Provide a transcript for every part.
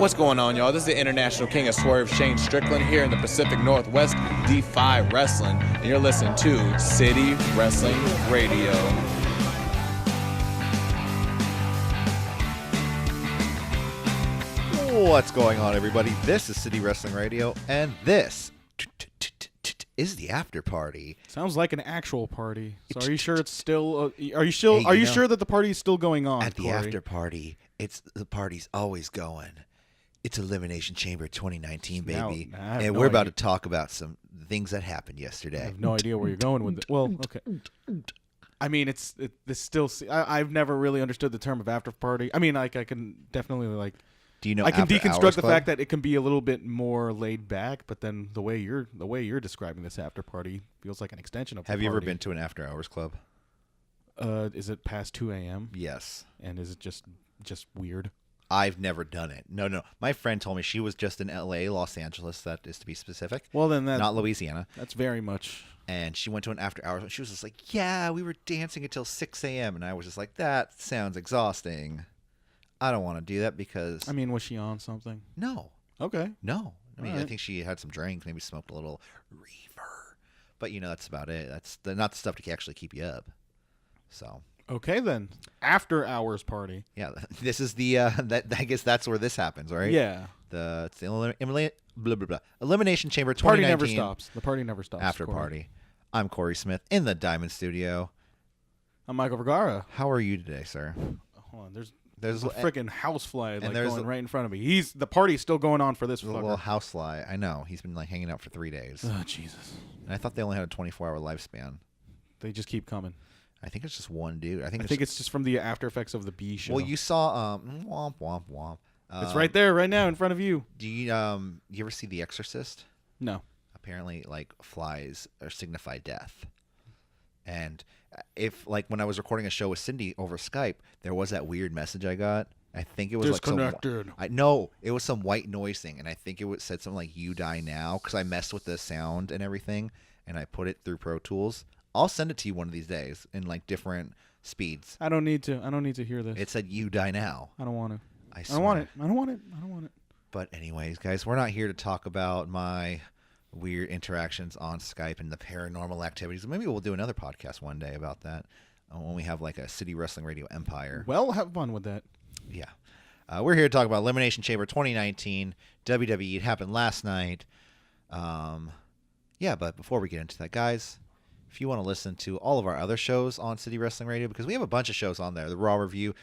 What's going on, y'all? This is the International King of Swerve, Shane Strickland, here in the Pacific Northwest, Defy Wrestling, and you're listening to City Wrestling Radio. What's going on, everybody? This is City Wrestling Radio, and this is the after party. Sounds like an actual party. So are you sure it's still? Are you sure that the party is still going on? At the Corey? after party, the party's always going. It's Elimination Chamber 2019, baby, and we're about to talk about some things that happened yesterday. I have no idea where you're going with it. Well, okay. I mean, I've never really understood the term of after party. I mean, like I can definitely Do you know? I can After deconstruct Hours the Club? fact that it can be a little bit more laid back, but then the way you're describing this after party feels like an extension of. Have you ever been to an After Hours Club? Is it past 2 a.m.? Yes. And is it just weird? I've never done it. No. My friend told me she was just in L.A., Los Angeles, that is to be specific. Well, then not Louisiana. That's very much. And she went to an after hours, and she was just like, "Yeah, we were dancing until 6 a.m." And I was just like, "That sounds exhausting. I don't want to do that because." I mean, was she on something? No. Okay. No. I mean, All right. I think she had some drink, maybe smoked a little reefer, but that's about it. That's not the stuff to actually keep you up. So. Okay, then. After hours party. Yeah, this is the I guess that's where this happens, right? Yeah. It's the Elimination Chamber 2019. Party never stops. The party never stops. After Corey. party. I'm Corey Smith in the Diamond Studio. I'm Michael Vergara. How are you today, sir? Hold on. There's a freaking housefly there's going right in front of me. The party's still going on for this There's a fucker. little housefly. I know. He's been hanging out for 3 days. Oh, Jesus. And I thought they only had a 24-hour lifespan. They just keep coming. I think it's just one dude. I think it's just from the after effects of the Bee show. Well, you saw womp womp womp. It's right there, right now, in front of you. Do you ever see The Exorcist? No. Apparently, flies signify death. And if when I was recording a show with Cindy over Skype, there was that weird message I got. I think it was disconnected. It was some white noise thing, and I think it said something like "You die now" because I messed with the sound and everything, and I put it through Pro Tools. I'll send it to you one of these days in different speeds. I don't need to hear this. It said "You die now." I don't want to. I don't want it. I don't want it. I don't want it. But anyways, guys, we're not here to talk about my weird interactions on Skype and the paranormal activities. Maybe we'll do another podcast one day about that when we have a City Wrestling Radio empire. Well, have fun with that. Yeah. We're here to talk about Elimination Chamber 2019, WWE. It happened last night. But before we get into that, guys, if you want to listen to all of our other shows on City Wrestling Radio, because we have a bunch of shows on there, the Raw Review,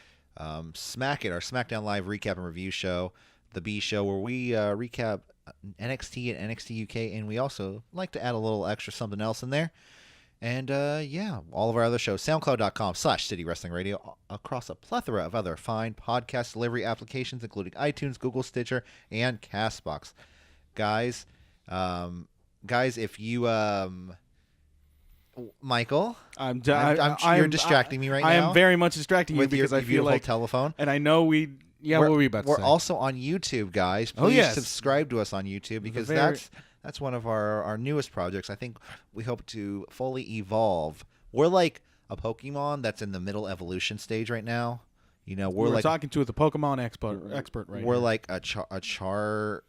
Smack It, our SmackDown Live recap and review show, the B Show, where we recap NXT and NXT UK, and we also like to add a little extra something else in there. And all of our other shows, soundcloud.com/City Wrestling Radio, across a plethora of other fine podcast delivery applications, including iTunes, Google, Stitcher, and CastBox. Guys, if you Michael, you're distracting me right now. I am very much distracting you with because your I feel like telephone. And I know what were we about to say? We're also on YouTube, guys. Please yes. subscribe to us on YouTube because that's one of our newest projects. I think we hope to fully evolve. We're like a Pokemon that's in the middle evolution stage right now. We're talking to the Pokemon expert right We're here. like not a Charizard,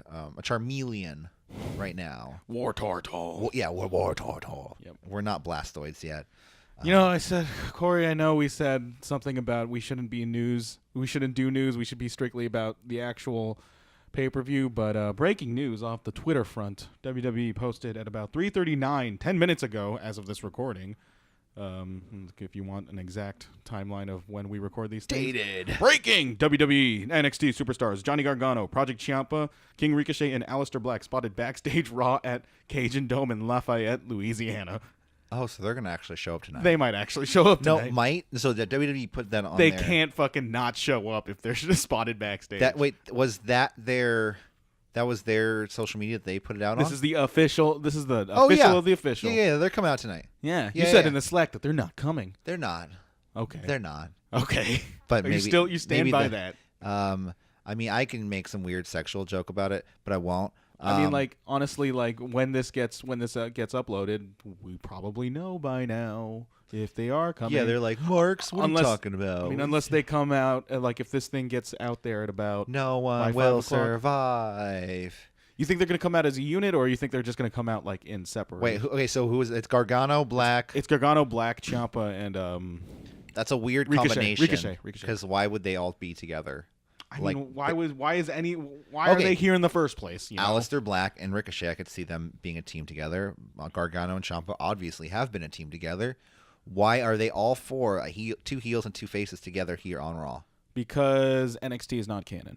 a Charmeleon right now. Wartortle. We're Wartortle. Yep. We're not Blastoids yet. I said, Corey, I know we said something about we shouldn't be news. We shouldn't do news. We should be strictly about the actual pay-per-view. But breaking news off the Twitter front, WWE posted at about 3:39, 10 minutes ago as of this recording. If you want an exact timeline of when we record these things. Dated. Breaking! WWE NXT superstars Johnny Gargano, Project Ciampa, King Ricochet, and Aleister Black spotted backstage Raw at Cajun Dome in Lafayette, Louisiana. Oh, so they're going to actually show up tonight. They might actually show up tonight. No, might? So the WWE put that on They there. can't fucking not show up if they're spotted backstage. Was that their social media that they put it out on? This is the official of the official. Yeah, they're coming out tonight. Yeah, you said in the Slack that they're not coming. They're not. Okay. They're not. Okay. But maybe you stand by that. I mean, I can make some weird sexual joke about it, but I won't. I mean, honestly, when this gets uploaded, we probably know by now. If they are coming. Yeah, they're like, Marks, what are you talking about? I mean, unless they come out, like if this thing gets out there at about no one by will 5 o'clock. survive. You think they're going to come out as a unit, or you think they're just going to come out like in separate? Wait, okay, so who is it? It's Gargano, Black. It's Gargano, Black, Ciampa, and That's a weird Ricochet. combination. Ricochet. Because why would they all be together? I Like, mean, why are they here in the first place? You know? Alistair Black and Ricochet, I could see them being a team together. Gargano and Ciampa obviously have been a team together. Why are they all four, two heels and two faces together here on Raw? Because NXT is not canon.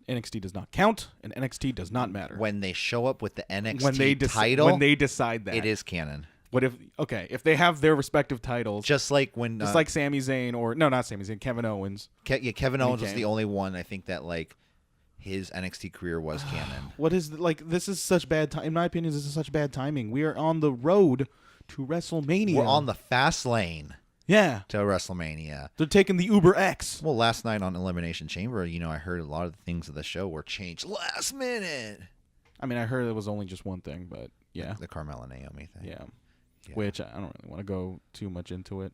NXT does not count, and NXT does not matter. When they show up with the NXT title, when they decide that it is canon. What if they have their respective titles, just like when like Sami Zayn or no, not Sami Zayn, Kevin Owens. Kevin Owens was the only one I think that like his NXT career was canon. What is this is such bad time. In my opinion, this is such bad timing. We are on the road to WrestleMania. We're on the fast lane. Yeah. To WrestleMania. They're taking the Uber X. Well, last night on Elimination Chamber, I heard a lot of the things of the show were changed last minute. I mean, I heard it was only just one thing, but yeah. The Carmella Naomi thing. Yeah. Which I don't really want to go too much into it.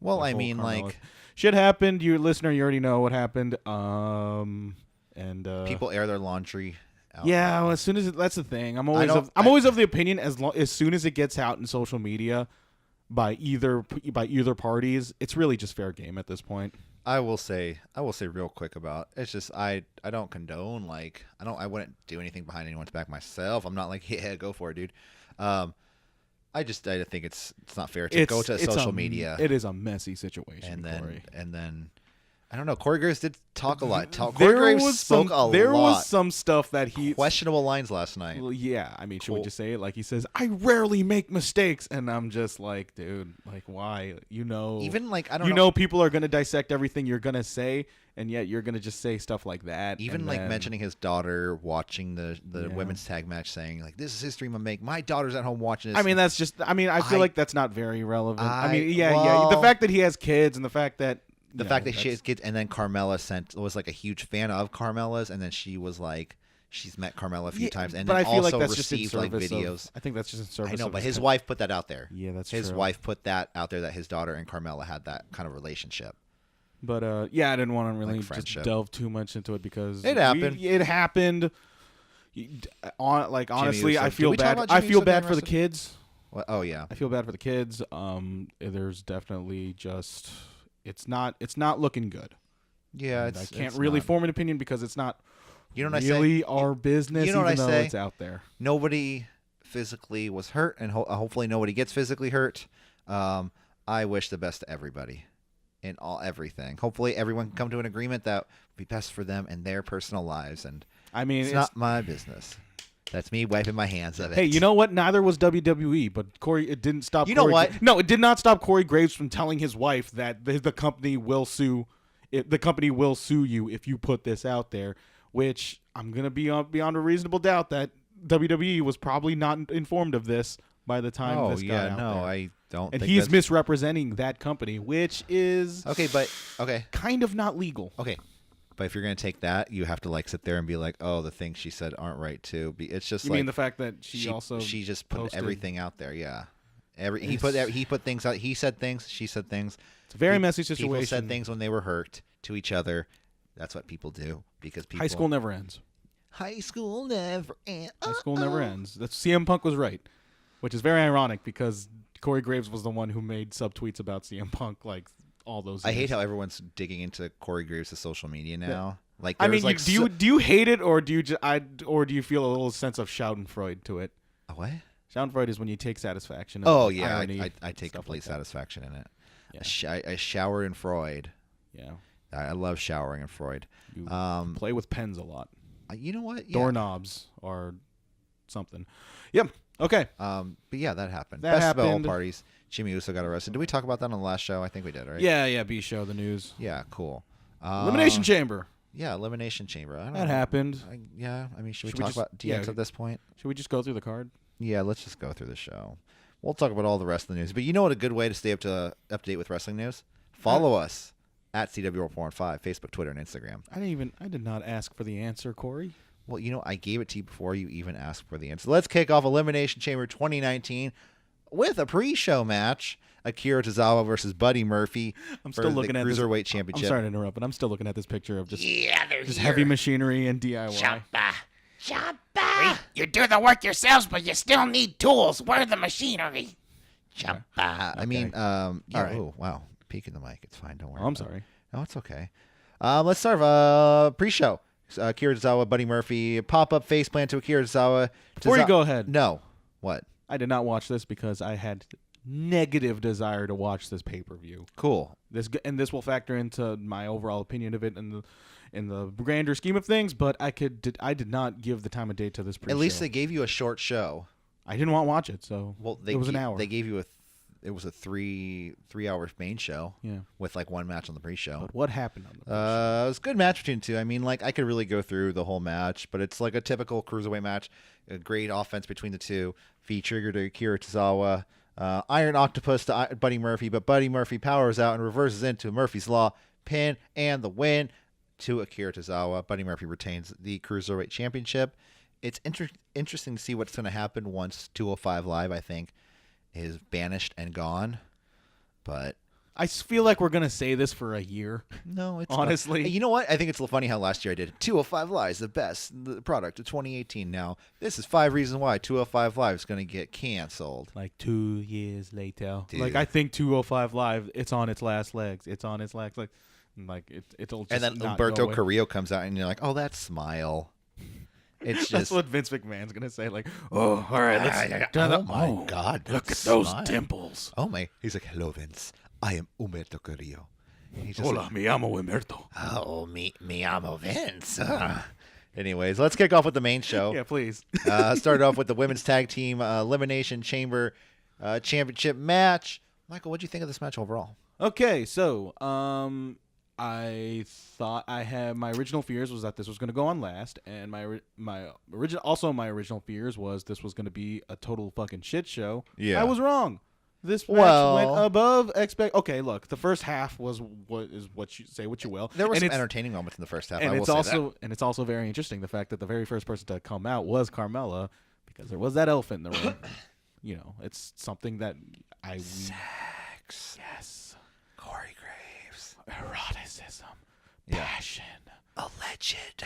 Well, I mean, like, shit happened. You listener, you already know what happened. People air their laundry out. Yeah, well, as soon as that's the thing. I'm always of the opinion as soon as it gets out in social media by either parties, it's really just fair game at this point. I will say real quick about it's just I don't condone I wouldn't do anything behind anyone's back myself. I'm not like, yeah, go for it, dude. I think it's not fair to go to social media. It is a messy situation, and Corey. then I don't know. Corey Graves did talk a lot. Corey Graves spoke a lot. There was some stuff that he questionable lines last night. Well, yeah, I mean, should we just say it? Like he says, "I rarely make mistakes," and I'm just like, dude, like why? Even like I don't. You know, people are gonna dissect everything you're gonna say, and yet you're gonna just say stuff like that. Even like mentioning his daughter watching the women's tag match, saying like, "This is history I'm gonna make." My daughter's at home watching this. I mean, that's just. I mean, I feel like that's not very relevant. I mean, yeah. The fact that he has kids and the fact that. The fact that she has kids, and then Carmella was like a huge fan of Carmella's, and then she was like, she's met Carmella a few times, and but then I feel also like that's received just in like videos. I think that's just in service. I know, but his wife put that out there. Yeah, that's his true. wife put that out there that his daughter and Carmella had that kind of relationship. But I didn't want to really like just delve too much into it because it happened. It happened. Honestly, I feel bad. I feel bad for the kids. What? Oh yeah, I feel bad for the kids. There's definitely just. It's not looking good. Yeah, I can't really form an opinion because it's not really our business, you know even what I though say? It's out there. Nobody physically was hurt, and hopefully nobody gets physically hurt. I wish the best to everybody in everything. Hopefully everyone can come to an agreement that would be best for them and their personal lives. And I mean, it's not my business. That's me wiping my hands of it. Hey, you know what? Neither was WWE, but Corey. It didn't stop. You know what? No, it did not stop Corey Graves from telling his wife that the company will sue. The company will sue you if you put this out there. Which I'm gonna be beyond a reasonable doubt that WWE was probably not informed of this by the time this got out there. I don't. And think he's misrepresenting that company, which is kind of not legal. Okay. But if you're going to take that, you have to like sit there and be like, oh, the things she said aren't right too. It's just you mean the fact that she just put posted everything out there. Yeah, he put things out. He said things. She said things. It's a very messy situation. People said things when they were hurt to each other. That's what people do because high school never ends. High school never ends. High school never ends. That's CM Punk was right, which is very ironic because Corey Graves was the one who made subtweets about CM Punk like. All those. I hate how everyone's digging into Corey Graves' social media now. Yeah. Like, I mean, do you hate it or do you feel a little sense of Schadenfreude to it? A what? Schadenfreude is when you take satisfaction. Oh yeah, I take complete satisfaction in it. Yeah. I shower in Freud. Yeah, I love showering in Freud. You play with pens a lot. You know what? Yeah. Doorknobs or something. Yep. Okay. But yeah, that happened. That Best happened. of all parties. Jimmy Uso got arrested. Did we talk about that on the last show? I think we did, right? Yeah. B show the news. Yeah, cool. Elimination Chamber. Yeah, Elimination Chamber. I don't that know. happened. I mean, should we talk about DX at this point? Should we just go through the card? Yeah, let's just go through the show. We'll talk about all the rest of the news. But you know what a good way to stay up to date with wrestling news? Follow us at CW415, Facebook, Twitter, and Instagram. I did not ask for the answer, Corey. Well, I gave it to you before you even asked for the answer. Let's kick off Elimination Chamber 2019 with a pre-show match. Akira Tozawa versus Buddy Murphy I'm for still the looking at this. Cruiserweight Championship. I'm sorry to interrupt, but I'm still looking at this picture of just they're just here. heavy machinery and DIY. Shoppa. You do the work yourselves, but you still need tools. Where's the machinery? Shoppa. I mean, yeah. All right. Oh, wow. Peeking the mic. It's fine. Don't worry. Oh, I'm about it. sorry. No, it's okay. Let's start pre-show. Akira Tozawa, Buddy Murphy, pop-up face plant to Akira Tozawa. Before you go ahead. No. What? I did not watch this because I had negative desire to watch this pay-per-view. Cool. This will factor into my overall opinion of it in the grander scheme of things, but I did not give the time of day to this pre-show. At least they gave you a short show. I didn't want to watch it, so it was an hour. They gave you it was a 3-hour main show. Yeah. With like one match on the pre-show. But what happened on the pre-show? It was a good match between the two. I mean, like, I could really go through the whole match, but it's like a typical cruiserweight match. A great offense between the two. V-trigger to Akira Tozawa. Iron Octopus to Buddy Murphy, but Buddy Murphy powers out and reverses into Murphy's Law. Pin and the win to Akira Tozawa. Buddy Murphy retains the Cruiserweight Championship. It's interesting to see what's going to happen once 205 Live, I think, is banished and gone. But I feel like we're going to say this for a year. no, it's honestly. Not. You know what? I think it's funny how last year I did 205 Live is the best product of 2018. Now, this is 5 reasons why 205 Live is going to get canceled. Like 2 years later. Dude. Like, I think 205 Live, it's on its last legs. It's on its last legs. Like, it'll just And then not Umberto go away. Carrillo comes out, and you're like, oh, that smile. It's just. That's what Vince McMahon's going to say. Like, oh, all right, let's oh, my God. Look at smile. those dimples. Oh, my. He's like, hello, Vince. I am Umberto Carrillo. And he's just Hola, like, me llamo Humberto. oh, me amo Vince. Anyways, let's kick off with the main show. Yeah, please. Started off with the women's tag team Elimination Chamber championship match. Michael, what do you think of this match overall? Okay, so I thought my original fears was that this was going to go on last, and my original fears was this was going to be a total fucking shit show. Yeah. I was wrong. This match went above expect. Okay, look, the first half was what you say what you will. There were and some it's- entertaining moments in the first half. and I will it's say also that. and it's also very interesting the fact that the very first person to come out was Carmella, because there was that elephant in the room. You know, it's something that Sex. yes, Corey Graves. eroticism, Yeah. passion. Alleged.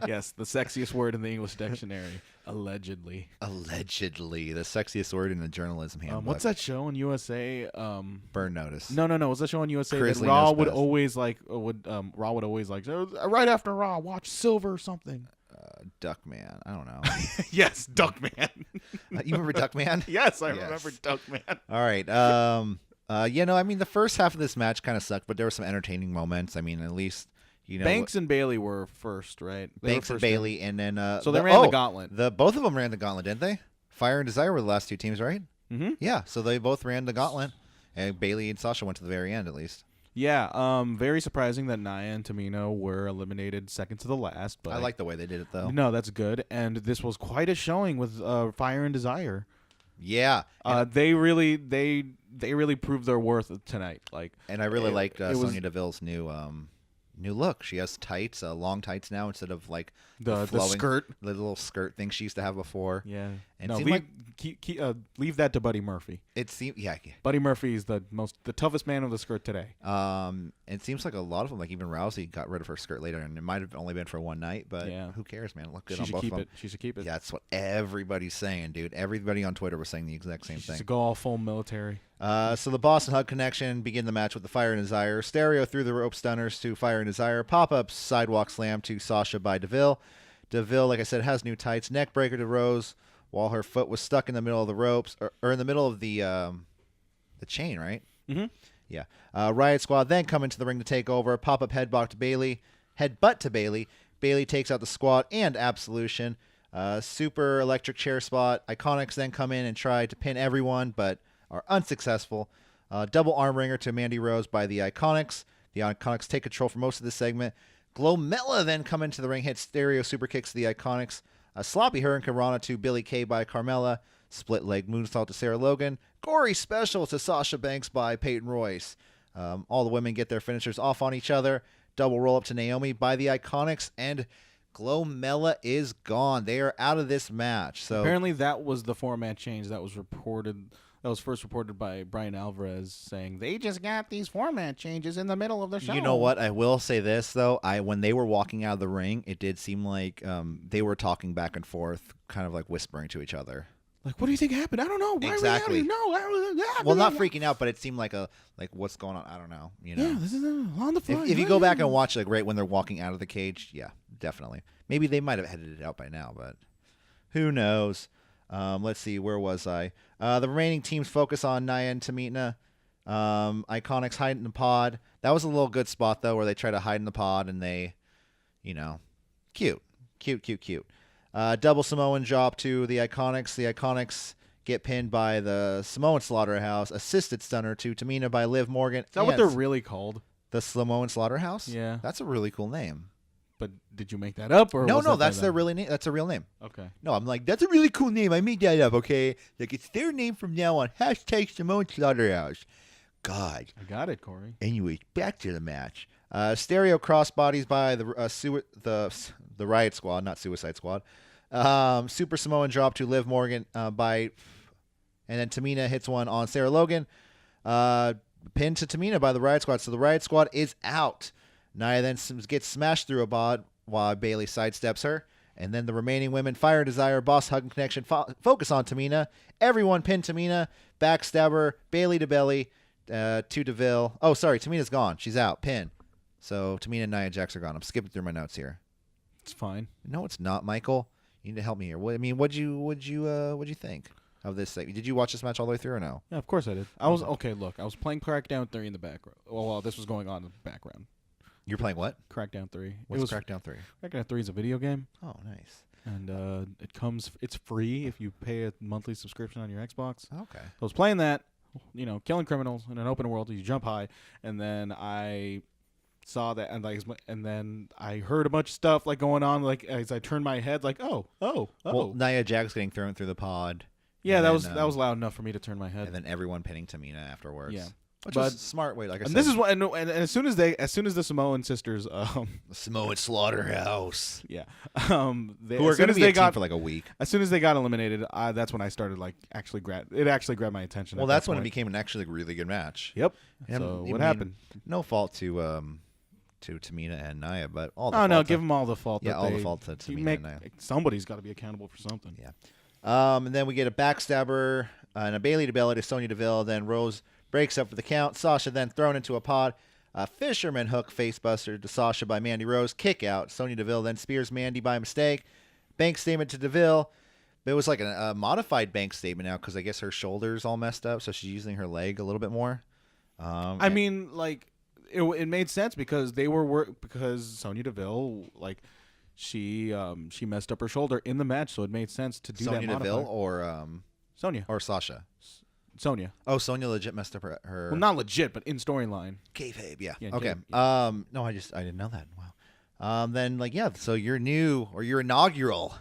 Yes, the sexiest word in the English dictionary. Allegedly. Allegedly. The sexiest word in the journalism handbook. What's that show on USA? Burn Notice. No. What's that show on USA Grizzly that Raw knows would best. always like? Raw would always like right after Raw, watch Silver or something. Duckman. I don't know. Yes, Duckman. You remember Duckman? Yes, I Yes. remember Duckman. All right. No, I mean, the first half of this match kind of sucked, but there were some entertaining moments. I mean, at least, you know. Banks and Bailey were first, right? They were Banks and first Bailey, and then. So they ran the gauntlet. Both of them ran the gauntlet, didn't they? Fire and Desire were the last two teams, right? Mm-hmm. Yeah, so they both ran the gauntlet. And Bailey and Sasha went to the very end, at least. Yeah, very surprising that Nia and Tamino were eliminated second to the last. But I like the way they did it, though. No, that's good. And this was quite a showing with Fire and Desire. Yeah. They really proved their worth tonight. Like, And I really liked it was- Sonya Deville's new look. She has tights, long tights now, instead of like the flowing, skirt. the little skirt thing she used to have before. Yeah. And No, it seemed leave that to Buddy Murphy. It seemed, yeah. Buddy Murphy is the toughest man of the skirt today. It seems like a lot of them, like even Rousey, got rid of her skirt later, and it might have only been for one night, but Yeah. who cares, man? It looked good She on should both keep of them. it. She should keep it. Yeah, that's what everybody's saying, dude. Everybody on Twitter was saying the exact same She thing. should go all full military. So the Boston Hug Connection begin the match with the Fire and Desire. Stereo through the rope stunners to Fire and Desire. Pop-up sidewalk slam to Sasha by Deville. Deville, like I said, has new tights. Neck breaker to Rose while her foot was stuck in the middle of the ropes, or in the middle of the chain, right? Mm-hmm. Yeah. Riot Squad then come into the ring to take over. Pop-up headbutt to Bailey. Bailey takes out the Squad and Absolution. Super electric chair spot. Iconics then come in and try to pin everyone, but are unsuccessful. Double arm ringer to Mandy Rose by the Iconics. The Iconics take control for most of the segment. Glomella then come into the ring, hit stereo super kicks to the Iconics. A sloppy Hurricane Rana to Billie Kay by Carmella. Split leg moonsault to Sarah Logan. Gory special to Sasha Banks by Peyton Royce. All the women get their finishers off on each other. Double roll up to Naomi by the Iconics, and Glomella is gone. They are out of this match. So apparently that was the format change that was reported That was first reported by Brian Alvarez saying they just got these format changes in the middle of the show. You know what? I will say this though. When they were walking out of the ring, it did seem like they were talking back and forth, kind of like whispering to each other. Like, what do you think happened? I don't know. Why Exactly. Are we out? Well, not freaking out, but it seemed like what's going on? I don't know. You know. Yeah, this is on the fly. If you go back and watch like right when they're walking out of the cage, yeah, definitely. Maybe they might have edited it out by now, but who knows? Let's see, where was I? The remaining teams focus on Nia and Tamina. Iconics hide in the pod. That was a little good spot though, where they try to hide in the pod and they, cute. Double Samoan drop to the Iconics. The Iconics get pinned by the Samoan Slaughterhouse. Assisted stunner to Tamina by Liv Morgan. Is that what they're really called? The Samoan Slaughterhouse? Yeah. That's a really cool name. But did you make that up, or No, was that that's by their them? really name. That's a real name. Okay. No, I'm like, that's a really cool name. I made that up, okay? Like, it's their name from now on. Hashtag Samoan Slaughterhouse. God. I got it, Corey. Anyways, back to the match. Stereo crossbodies by the Riot Squad, not Suicide Squad. Super Samoan drop to Liv Morgan and then Tamina hits one on Sarah Logan. Pinned to Tamina by the Riot Squad. So the Riot Squad is out. Nia then gets smashed through a bod while Bayley sidesteps her. And then the remaining women, Fire Desire, Boss Hug and Connection, focus on Tamina. Everyone pinned Tamina. Backstabber, Bayley to belly, to DeVille. Oh, sorry, Tamina's gone. She's out. Pin. So Tamina and Nia Jax are gone. I'm skipping through my notes here. It's fine. No, it's not, Michael. You need to help me here. What'd you think of this segment? Did you watch this match all the way through or no? Yeah, of course I did. I was Look, I was playing Crackdown 3 in the background. Well, this was going on in the background. You're playing what? Crackdown 3. What's Crackdown 3? Crackdown 3 is a video game. Oh, nice. And it's free if you pay a monthly subscription on your Xbox. Okay. So I was playing that, killing criminals in an open world. You jump high, and then I saw that, and then I heard a bunch of stuff like going on, like as I turned my head, like oh. Well, Nia Jax getting thrown through the pod. Yeah, and that was loud enough for me to turn my head. And then everyone pinning Tamina afterwards. Yeah. Which is a smart way, like I said. And this is what, and as soon as the Samoan sisters, the Samoan Slaughterhouse. yeah, who are going to be a team for like a week. As soon as they got eliminated, that's when I started actually grabbed my attention. Well, that's when it became an actually really good match. Yep. And so what happened? No fault to Tamina and Nia, but all the fault. Oh no, give them all the fault. Yeah, all the fault to Tamina and Nia. Somebody's got to be accountable for something. Yeah. And then we get a backstabber and a Bayley to belly to Sonya Deville. Then Rose breaks up for the count. Sasha then thrown into a pod. A fisherman hook facebuster to Sasha by Mandy Rose. Kick out. Sonya Deville then spears Mandy by mistake. Bank statement to Deville. It was like a modified bank statement now because I guess her shoulder's all messed up, so she's using her leg a little bit more. I mean, like it made sense because because Sonya Deville she messed up her shoulder in the match, so it made sense to do Sonya that. Deville or Sonya or Sasha. Sonya. Oh, Sonya legit messed up her. Well, not legit, but in storyline. Kayfabe, yeah. Yeah, okay. Yeah. No, I didn't know that. Wow. Then so your inaugural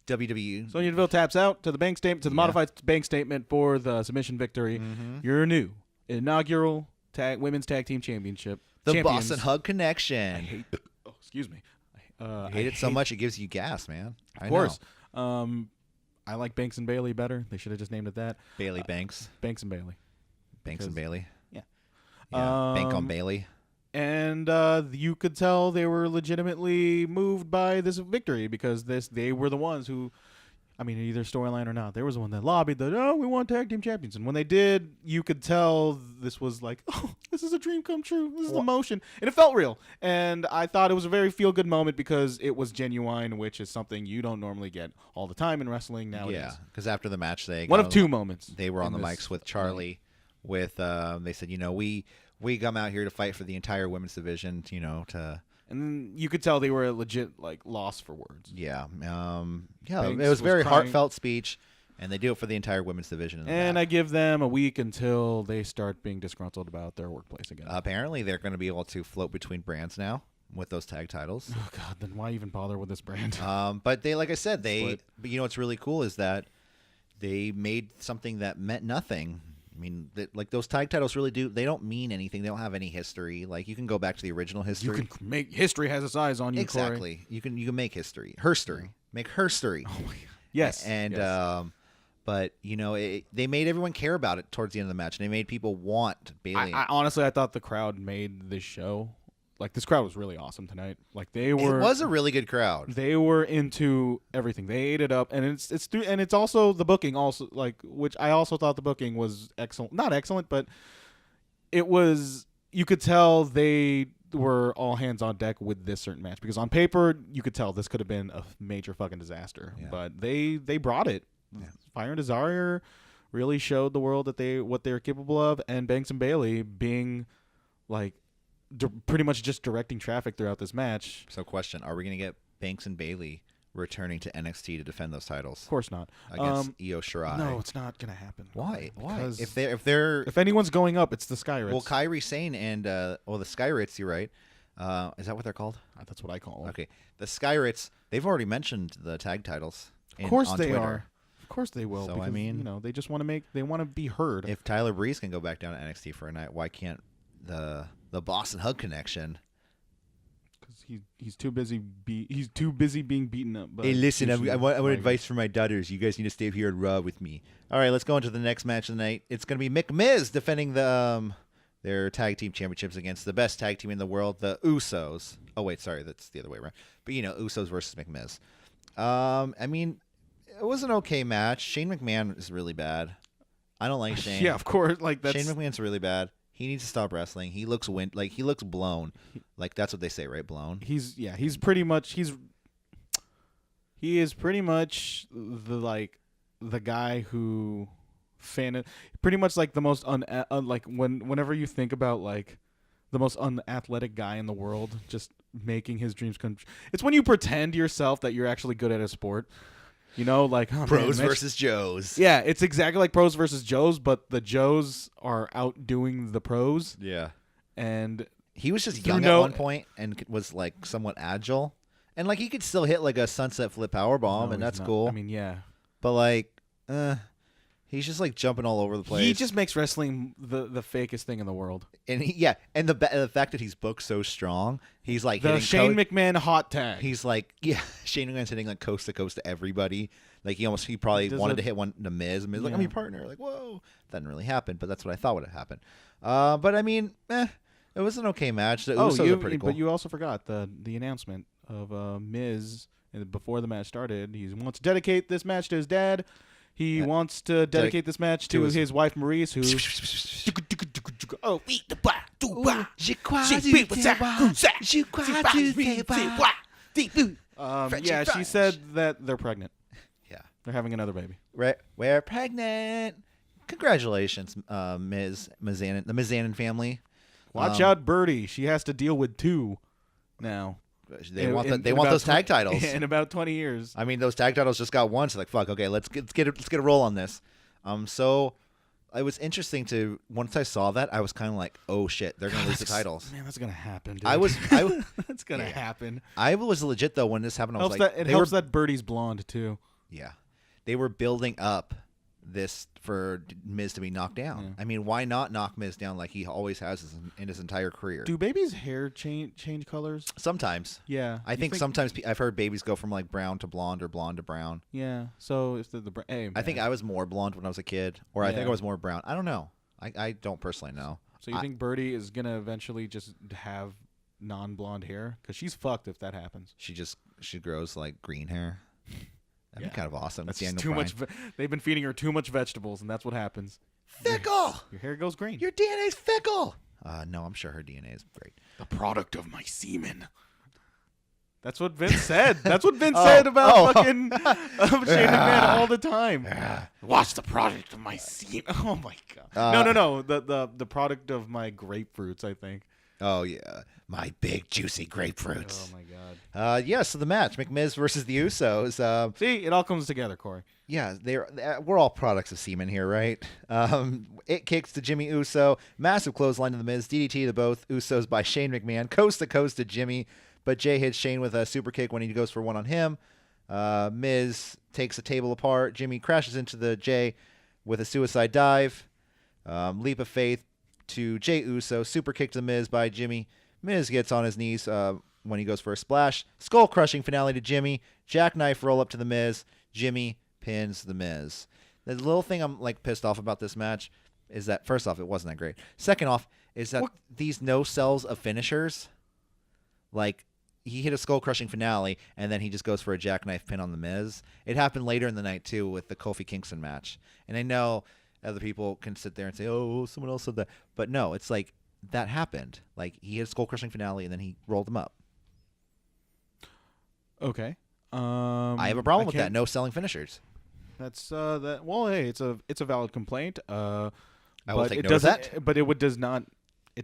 WWE. Sonya Deville taps out to the bank statement, to the modified bank statement for the submission victory. Mm-hmm. Your new inaugural women's tag team championship. The champions. Boston Hug Connection. I hate. Oh, excuse me. You hate it so much it gives you gas, man. Of course. I like Banks and Bailey better. They should have just named it that. Bailey Banks. Banks and Bailey. Banks and Bailey. Yeah. Bank on Bailey. And you could tell they were legitimately moved by this victory because they were the ones who, I mean, either storyline or not, they was the one that lobbied that, we want tag team champions. And when they did, you could tell this was like, this is a dream come true. This is emotion. And it felt real. And I thought it was a very feel-good moment because it was genuine, which is something you don't normally get all the time in wrestling nowadays. Yeah, because after the match, one of two moments. They were on the mics with Charlie. They said, we come out here to fight for the entire women's division, And you could tell they were legit lost for words. Yeah. It Banks was very crying. heartfelt speech, and they do it for the entire women's division. And I give them a week until they start being disgruntled about their workplace again. Apparently, they're going to be able to float between brands now with those tag titles. Oh God, then why even bother with this brand? But they, like I said, but what's really cool is that they made something that meant nothing. I mean, those tag titles really they don't mean anything. They don't have any history. Like, you can go back to the original history. You can make history has its eyes on you, exactly. Corey. You can make history. Herstory. Make herstory. Oh my God. Yes. And yes. But, they made everyone care about it towards the end of the match. And they made people want Bailey. I honestly, I thought the crowd made this show. Like, this crowd was really awesome tonight. Like, they were. It was a really good crowd. They were into everything. They ate it up, and it's also the booking also, like, which I also thought the booking was excellent. Not excellent, but it was. You could tell they were all hands on deck with this certain match, because on paper you could tell this could have been a major fucking disaster. Yeah. But they brought it. Yeah. Fire and Desire really showed the world that what they're capable of, and Banks and Bailey being like pretty much just directing traffic throughout this match. So, question: are we going to get Banks and Bailey returning to NXT to defend those titles? Of course not. Against Io Shirai. No, it's not going to happen. Why? Because if anyone's going up, it's the Skyritts. Well, Kairi Sane and the Skyritts. You're right. Is that what they're called? That's what I call them. Okay, the Skyritts. They've already mentioned the tag titles. Of course on they Twitter. are. Of course they will. So because, I mean, they just want to be heard. If Tyler Breeze can go back down to NXT for a night, why can't the Boston Hug connection? Because he's too busy. He's too busy being beaten up. Hey, listen, I want advice from my daughters. You guys need to stay here and Raw with me. All right, let's go into the next match of the night. It's going to be McMiz defending their tag team championships against the best tag team in the world, the Usos. Oh wait, sorry, that's the other way around. But Usos versus McMiz. I mean, it was an okay match. Shane McMahon is really bad. I don't like Shane. Yeah, of course. Like Shane McMahon's really bad. He needs to stop wrestling. He looks he looks blown. Like that's what they say, right? Blown. He is pretty much the guy who pretty much like the most like whenever you think about like the most unathletic guy in the world just making his dreams come true. It's when you pretend yourself that you're actually good at a sport. Like pros versus Joes. Yeah, it's exactly like pros versus Joes, but the Joes are outdoing the pros. Yeah. And he was just young at one point and was like somewhat agile. And like he could still hit like a sunset flip powerbomb, and that's cool. I mean, yeah. But like, he's just like jumping all over the place. He just makes wrestling the fakest thing in the world. And and the fact that he's booked so strong, he's like the Shane McMahon hot tag. He's like, Shane McMahon's hitting like coast to coast to everybody. Like he probably wanted to hit one to Miz. Miz like, I'm your partner. Like, whoa, that didn't really happen, but that's what I thought would have happened. But I mean, it was an okay match. The Usos are pretty cool. But you also forgot the announcement of Miz before the match started. He wants to dedicate this match to his dad. He wants to dedicate this match to his wife Maurice, who. Oh, yeah, she said that they're pregnant. Yeah, they're having another baby. Right, we're pregnant. Congratulations, Ms. Mizanin, the Mizanin family. Watch out, Birdie. She has to deal with two now. They want those tag titles in about 20 years. I mean, those tag titles just got one, so like, fuck. Okay, let's get a roll on this. So it was interesting to once I saw that, I was kind of like, oh shit, they're gonna lose the titles. Man, that's gonna happen. Dude. That's gonna happen. I was legit though when this happened. I was like, it helps that Birdie's blonde too. Yeah, they were building up this for Miz to be knocked down. Yeah. I mean, why not knock Miz down like he always has in his entire career? Do babies' hair change colors? Sometimes. Yeah. I think sometimes I've heard babies go from like brown to blonde or blonde to brown. Yeah. So if I think I was more blonde when I was a kid, or I think I was more brown. I don't know. I don't personally know. So you think Birdie is gonna eventually just have non-blonde hair? Because she's fucked if that happens. She grows like green hair. That'd be kind of awesome. That's just too much. They've been feeding her too much vegetables, and that's what happens. Fickle. Your hair goes green. Your DNA's fickle. No, I'm sure her DNA is great. The product of my semen. That's what Vince said. That's what Vince said about fucking Shane McMahon all the time. Watch the product of my semen. Oh my god. No. The product of my grapefruits, I think. Oh yeah, my big juicy grapefruits. Oh my god. So the match, McMiz versus the Usos. See, it all comes together, Corey. Yeah, we're all products of semen here, right? It kicks to Jimmy Uso, massive clothesline to the Miz, DDT to both Usos by Shane McMahon, coast to coast to Jimmy, but Jay hits Shane with a super kick when he goes for one on him. Miz takes a table apart. Jimmy crashes into the Jay with a suicide dive. Leap of faith to Jey Uso, super kick to the Miz by Jimmy. Miz gets on his knees when he goes for a splash. Skull crushing finale to Jimmy. Jackknife roll up to the Miz. Jimmy pins the Miz. The little thing I'm like pissed off about this match is that first off, it wasn't that great. Second off, is that these no sells of finishers, like he hit a skull crushing finale and then he just goes for a jackknife pin on the Miz. It happened later in the night too with the Kofi Kingston match. And I know other people can sit there and say, "Oh, someone else said that," but no, it's like that happened. Like he hit a skull crushing finale and then he rolled him up. Okay. I have a problem with that. No selling finishers. That's that. Well, hey, it's a valid complaint. I will but take it note of doesn't. that. But it does not.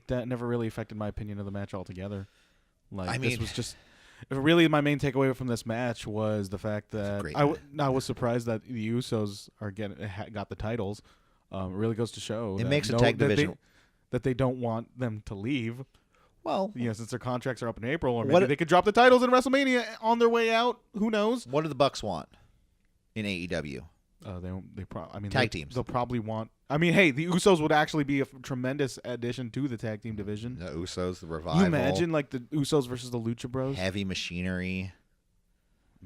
That never really affected my opinion of the match altogether. Like I this mean- was just. Really, my main takeaway from this match was the fact that great I was surprised that the Usos got the titles. It really goes to show It that makes the tag division that they don't want them to leave. well. Since their contracts are up in April, or maybe What- they could drop the titles in WrestleMania on their way out. Who knows? What do the Bucks want in AEW? Tag teams. They'll probably want. I mean, hey, the Usos would actually be a tremendous addition to the tag team division. The Usos, the Revival. Can you imagine like the Usos versus the Lucha Bros? Heavy Machinery,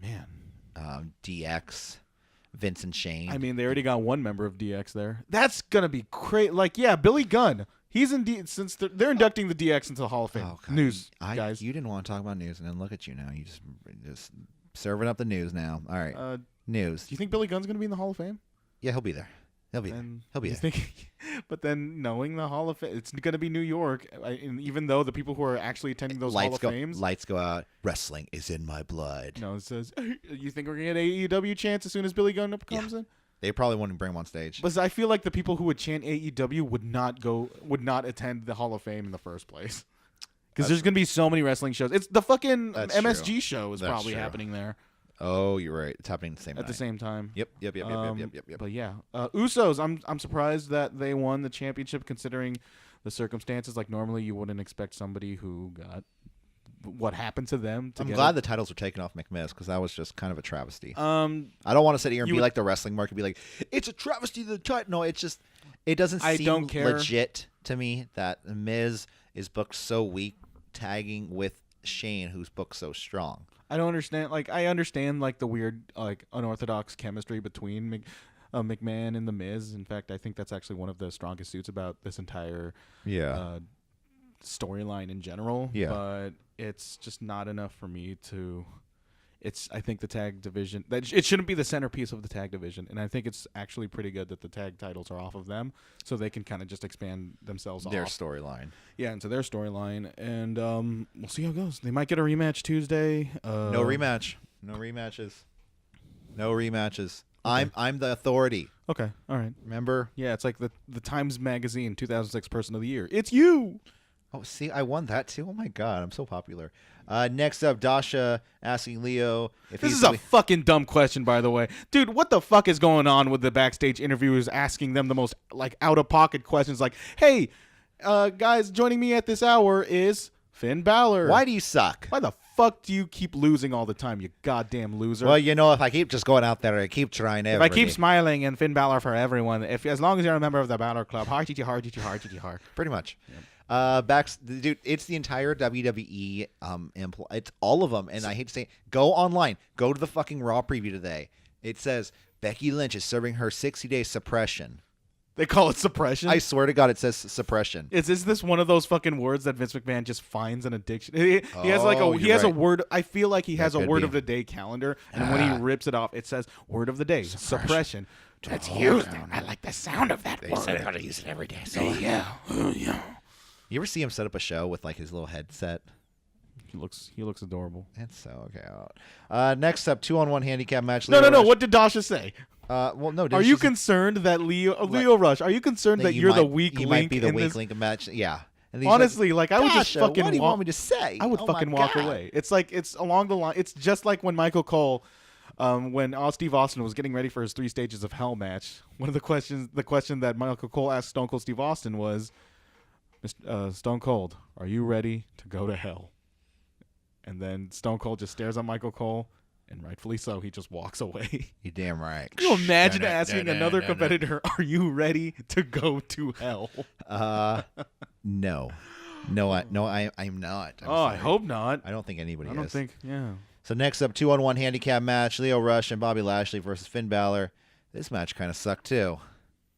Man, DX, Vince and Shane. I mean, they already got one member of DX there. That's gonna be great. Like, yeah, Billy Gunn. He's in since they're inducting the DX into the Hall of Fame. Oh, God. News, guys. You didn't want to talk about news, and then look at you now. You just serving up the news now. All right, Do news. you think Billy Gunn's gonna be in the Hall of Fame? Yeah, he'll be there. He'll be there. And He'll be you there. think- but then knowing the Hall of Fame, it's going to be New York. And even though the people who are actually attending those Hall of Fames, Lights go out. Wrestling is in my blood. it says, you think we're going to get AEW chants as soon as Billy Gunn comes in? They probably wouldn't bring him on stage. But I feel like the people who would chant AEW would not attend the Hall of Fame in the first place. Because there's going to be so many wrestling shows. It's the fucking That's MSG true. show is That's probably true. happening there Oh, you're right. It's happening at the same time. Yep. But yeah, Usos. I'm surprised that they won the championship considering the circumstances. Like normally you wouldn't expect somebody who got what happened to them. I'm glad the titles were taken off McMahon because that was just kind of a travesty. I I don't want to sit here and you be would- like the wrestling market, be like, it's a travesty. The title. No, it's just it doesn't I seem don't care. legit to me that Miz is booked so weak, tagging with Shane, who's booked so strong. I don't understand. Like I understand like the weird like unorthodox chemistry between McMahon and the Miz. In fact, I think that's actually one of the strongest suits about this entire storyline in general. Yeah. But it's just not enough for me to. I think the tag division that it shouldn't be the centerpiece of the tag division, and I think it's actually pretty good that the tag titles are off of them, so they can kind of just expand themselves Their off. storyline. Yeah, into their storyline, and we'll see how it goes. They might get a rematch Tuesday. No rematch. No rematches. No rematches. I'm the authority. Okay, all right. Remember? Yeah, it's like the Times Magazine 2006 Person of the Year. It's you. Oh, see, I won that too. Oh my God, I'm so popular. Next up, Dasha asking Leo if This he's is a fucking dumb question, by the way, dude. What the fuck is going on with the backstage interviewers asking them the most like out of pocket questions? Like, hey, guys, joining me at this hour is Finn Balor. Why do you suck? Why the fuck do you keep losing all the time, you goddamn loser? Well, you know, if I keep just going out there, I keep trying if I keep smiling and Finn Balor for everyone, as long as you're a member of the Balor Club, heart. pretty much. Dude, it's the entire WWE it's all of them, and I hate to say it. Go online, go to the fucking Raw preview today. It says Becky Lynch is serving her 60-day suppression. They call it suppression. I swear to God, it says suppression. Is this one of those fucking words that Vince McMahon just finds an addiction? He has like Oh, he you're has a right. word. I feel like he has a could word be. of the day calendar, and when he rips it off, it says word of the day suppression. That's used. I like the sound of that They word. said how to use it every day. So Yeah. you ever see him set up a show with like his little headset? He looks adorable. It's so okay. Next up, 2-on-1 handicap match. No. Leo Rush. What did Dasha say? Well, no. Are you concerned that Leo Rush? Are you concerned that you're the weak You link might be the in weak this? link of match. Yeah. And he's Honestly, like I would just Dasha, fucking what do you walk. want me to say? I would Oh fucking my walk God. away. It's like it's along the line. It's just like when Michael Cole, when Steve Austin was getting ready for his 3 Stages of Hell match. One of the question that Michael Cole asked Stone Cold Steve Austin was, Stone Cold, are you ready to go to hell? And then Stone Cold just stares at Michael Cole, and rightfully so, he just walks away. You're damn right. Can you imagine asking another competitor, "Are you ready to go to hell?" No, I'm not. I'm I sorry. hope not. I don't think anybody I is. don't think. Yeah. So next up, 2-on-1 handicap match: Leo Rush and Bobby Lashley versus Finn Balor. This match kind of sucked too.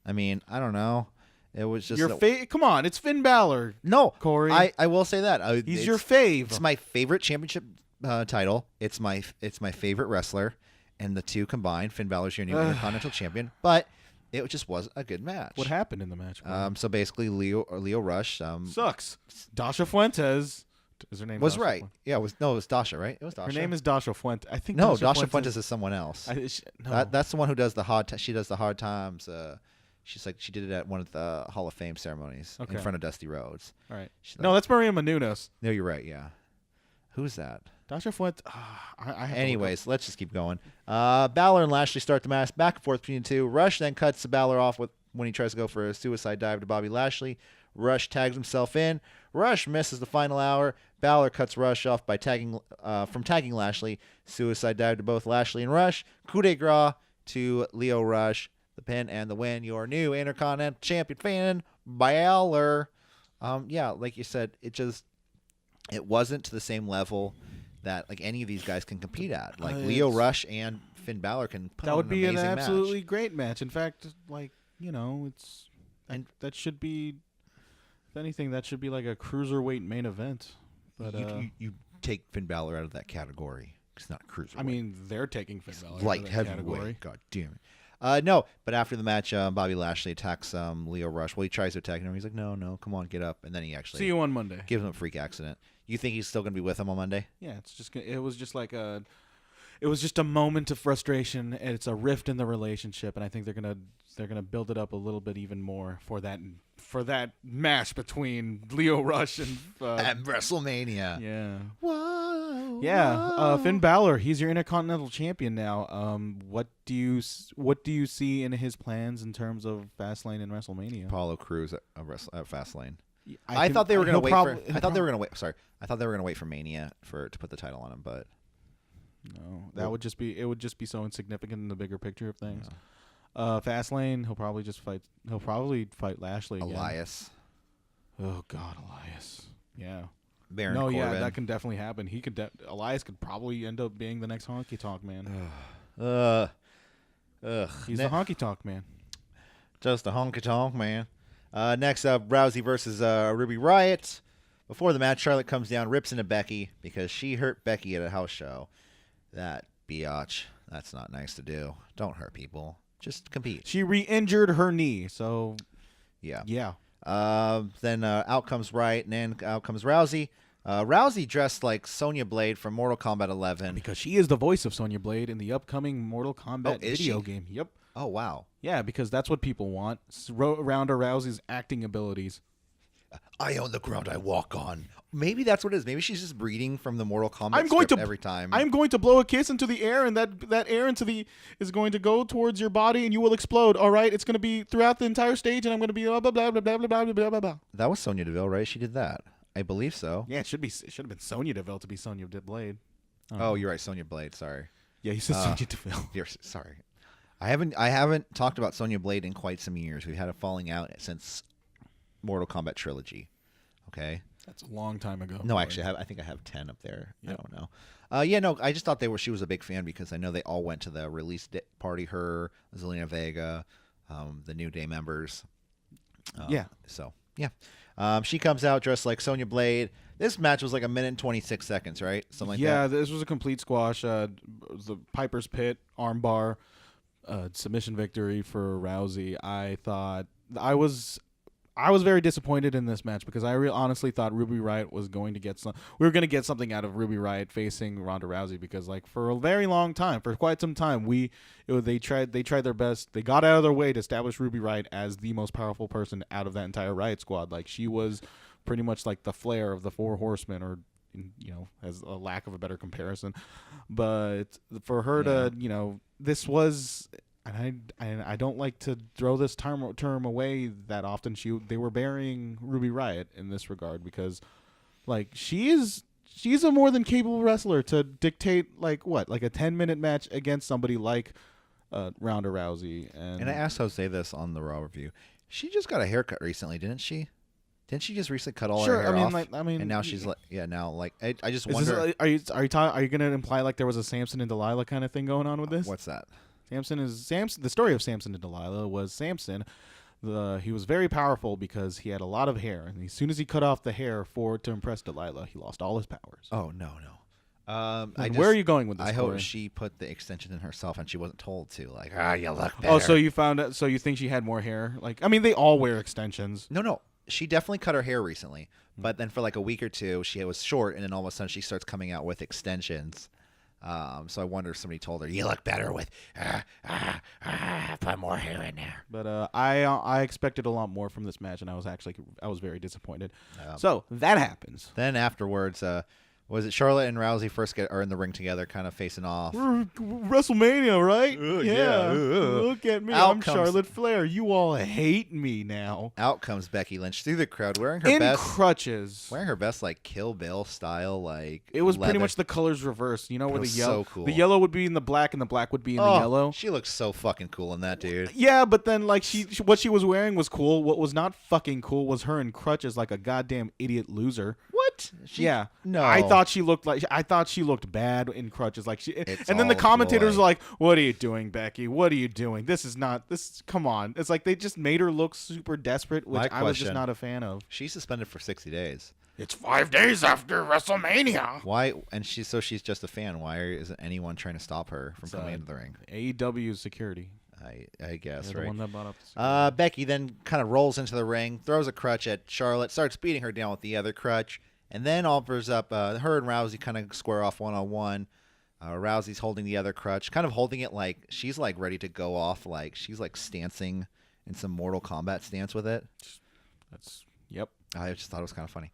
I mean, I don't know. It was just Come on, it's Finn Balor. No, Corey. I will say that He's your fave. It's my favorite championship title. It's my favorite wrestler, and the two combined, Finn Balor's your new Intercontinental Champion. But it just was a good match. What happened in the match? So basically, Leo Rush sucks. Dasha Fuentes is her name. Was Dasha right. Fuentes? Yeah, it was Dasha, right? It was Dasha. Her name is Dasha Fuentes. I think no, Dasha Fuentes is someone else. No. That's the one who does the she does the hard times. She's like she did it at one of the Hall of Fame ceremonies in front of Dusty Rhodes. All right. No, that's Maria Menounos. No, you're right. Yeah. Who's that? Dasha Fuentes. Anyways, let's just keep going. Balor and Lashley start the match back and forth between the two. Rush then cuts Balor off when he tries to go for a suicide dive to Bobby Lashley. Rush tags himself in. Rush misses the final hour. Balor cuts Rush off by tagging Lashley. Suicide dive to both Lashley and Rush. Coup de grace to Leo Rush. The pin and the win. Your new Intercontinental Champion, Finn Balor. Yeah, like you said, it wasn't to the same level that like any of these guys can compete at. Like Leo Rush and Finn Balor can put on an amazing match. That would be an absolutely great match. In fact, like, that should be, if anything, that should be like a cruiserweight main event. But you take Finn Balor out of that category. It's not cruiserweight. I mean, they're taking Finn Balor light out of that heavyweight. category. God damn it. No, but after the match, Bobby Lashley attacks Leo Rush. Well, he tries to attack him. He's like, no, come on, get up. And then he actually see you on Monday. Gives him a freak accident. You think he's still going to be with him on Monday? Yeah, it was just a moment of frustration, and it's a rift in the relationship, and I think they're gonna build it up a little bit even more for that match between Leo Rush and at WrestleMania. Yeah. Whoa. Yeah. Finn Balor, he's your Intercontinental Champion now. What do you see in his plans in terms of Fastlane and WrestleMania? Apollo Crews at Fastlane. I thought they were going to wait I thought they were going to wait. Sorry, I thought they were going to wait for Mania to put the title on him, but no, it would just be so insignificant in the bigger picture of things. Yeah. Fastlane, he'll probably fight Lashley again. Elias. Oh God, Elias. Yeah. Baron Corbin. Yeah, that can definitely happen. Elias could probably end up being the next Honky Tonk Man. He's the Honky Tonk Man. Just a Honky Tonk Man. Next up, Rousey versus Ruby Riott. Before the match, Charlotte comes down, rips into Becky because she hurt Becky at a house show. That biatch. That's not nice to do. Don't hurt people. Just compete. She re-injured her knee, so yeah. Then out comes Riott, and then out comes Rousey. Rousey dressed like Sonya Blade from Mortal Kombat 11 because she is the voice of Sonya Blade in the upcoming Mortal Kombat video game. Yep. Oh wow. Yeah, because that's what people want. Ronda Rousey's acting abilities. I own the ground I walk on. Maybe that's what it is. Maybe she's just breeding from the Mortal Kombat script every time. I'm going to blow a kiss into the air, and that air is going to go towards your body, and you will explode. All right, it's going to be throughout the entire stage, and I'm going to be blah blah blah blah blah blah blah blah blah. That was Sonya Deville, right? She did that. I believe so. Yeah, it should have been Sonya Deville to be Sonya Blade. Oh, you're right, Sonya Blade. Sorry. Yeah, you said Sonya Deville. You're sorry. I haven't talked about Sonya Blade in quite some years. We've had a falling out since Mortal Kombat Trilogy. Okay. That's a long time ago. No, actually, I think I have 10 up there. Yep. I don't know. No, I just thought she was a big fan because I know they all went to the release party. Her, Zelina Vega, the New Day members. So, yeah. She comes out dressed like Sonya Blade. This match was like 1 minute and 26 seconds, right? Something like that. Yeah, this was a complete squash. The Piper's Pit, armbar, submission victory for Rousey. I was very disappointed in this match because I honestly thought Ruby Riott was going to get we were going to get something out of Ruby Riott facing Ronda Rousey because like for a very long time, for quite some time, they tried their best. They got out of their way to establish Ruby Riott as the most powerful person out of that entire Riott squad. Like she was pretty much like the Flair of the Four Horsemen, or as a lack of a better comparison. But for her to, this was. And I don't like to throw this term away that often. They were burying Ruby Riott in this regard because, like, she's a more than capable wrestler to dictate like a 10-minute match against somebody like Ronda Rousey. And I asked Jose this on the Raw review. She just got a haircut recently, didn't she? Didn't she just recently cut all her hair off? And now she's like, I just wonder. Are you going to imply like there was a Samson and Delilah kind of thing going on with this? What's that? The story of Samson and Delilah was Samson. He was very powerful because he had a lot of hair, and as soon as he cut off the hair to impress Delilah, he lost all his powers. Oh no. Where are you going with this? I Corey? hope she put the extension in herself and she wasn't told to. Like, you look better. Oh, so you found out? So you think she had more hair? Like, I mean, they all wear extensions. No. She definitely cut her hair recently, but then for like a week or two, she was short, and then all of a sudden she starts coming out with extensions. So I wonder if somebody told her, "You look better with put more hair in there." But I expected a lot more from this match, and I was very disappointed. So that happens. Then afterwards, was it Charlotte and Rousey first are in the ring together, kind of facing off? WrestleMania, right? Yeah. Look at me. I'm Charlotte Flair. You all hate me now. Out comes Becky Lynch through the crowd wearing her In best crutches. Wearing her best like Kill Bill style, like it was leather. Pretty much the colors reversed. You know, where the yellow, so cool. The yellow would be in the black, and the black would be in the yellow. She looks so fucking cool in that, dude. Yeah, but then like what she was wearing was cool. What was not fucking cool was her in crutches like a goddamn idiot loser. What? Yeah. No. I thought she looked bad in crutches. Like and then the all commentators ploy. were like, "What are you doing, Becky? What are you doing? Come on." It's like they just made her look super desperate, which I was just not a fan of. She's suspended for 60 days. It's 5 days after WrestleMania. Why? And she's just a fan. Why isn't anyone trying to stop her from coming into the ring? AEW security. I guess, They're right? The one that brought up Becky then kind of rolls into the ring, throws a crutch at Charlotte, starts beating her down with the other crutch, and then offers up her and Rousey kind of square off one-on-one. Rousey's holding the other crutch, kind of holding it like she's like ready to go off, like she's like stancing in some Mortal Kombat stance with it. Yep. I just thought it was kind of funny.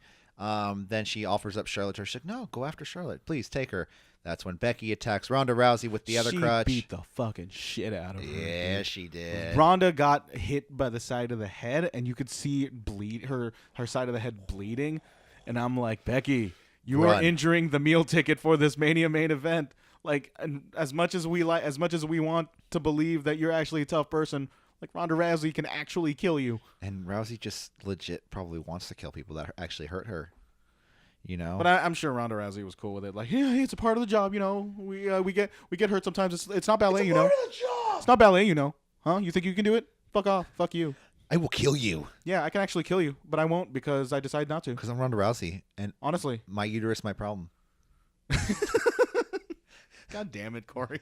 Then she offers up Charlotte to her. She's like, "No, go after Charlotte. Please take her." That's when Becky attacks Ronda Rousey with the other crutch. She beat the fucking shit out of her. Yeah, she did. Ronda got hit by the side of the head, and you could see it bleed her side of the head bleeding. And I'm like, Becky, you are injuring the meal ticket for this Mania main event. Like, and as much as we want to believe that you're actually a tough person, like Ronda Rousey can actually kill you. And Rousey just legit probably wants to kill people that actually hurt her. You know, but I'm sure Ronda Rousey was cool with it. Like, yeah, it's a part of the job. You know, we get hurt sometimes. It's not ballet. You know, part of the job. It's not ballet. You know, huh? You think you can do it? Fuck off. Fuck you. I will kill you. Yeah, I can actually kill you, but I won't because I decided not to. Because I'm Ronda Rousey, and honestly, my uterus, my problem. God damn it, Corey.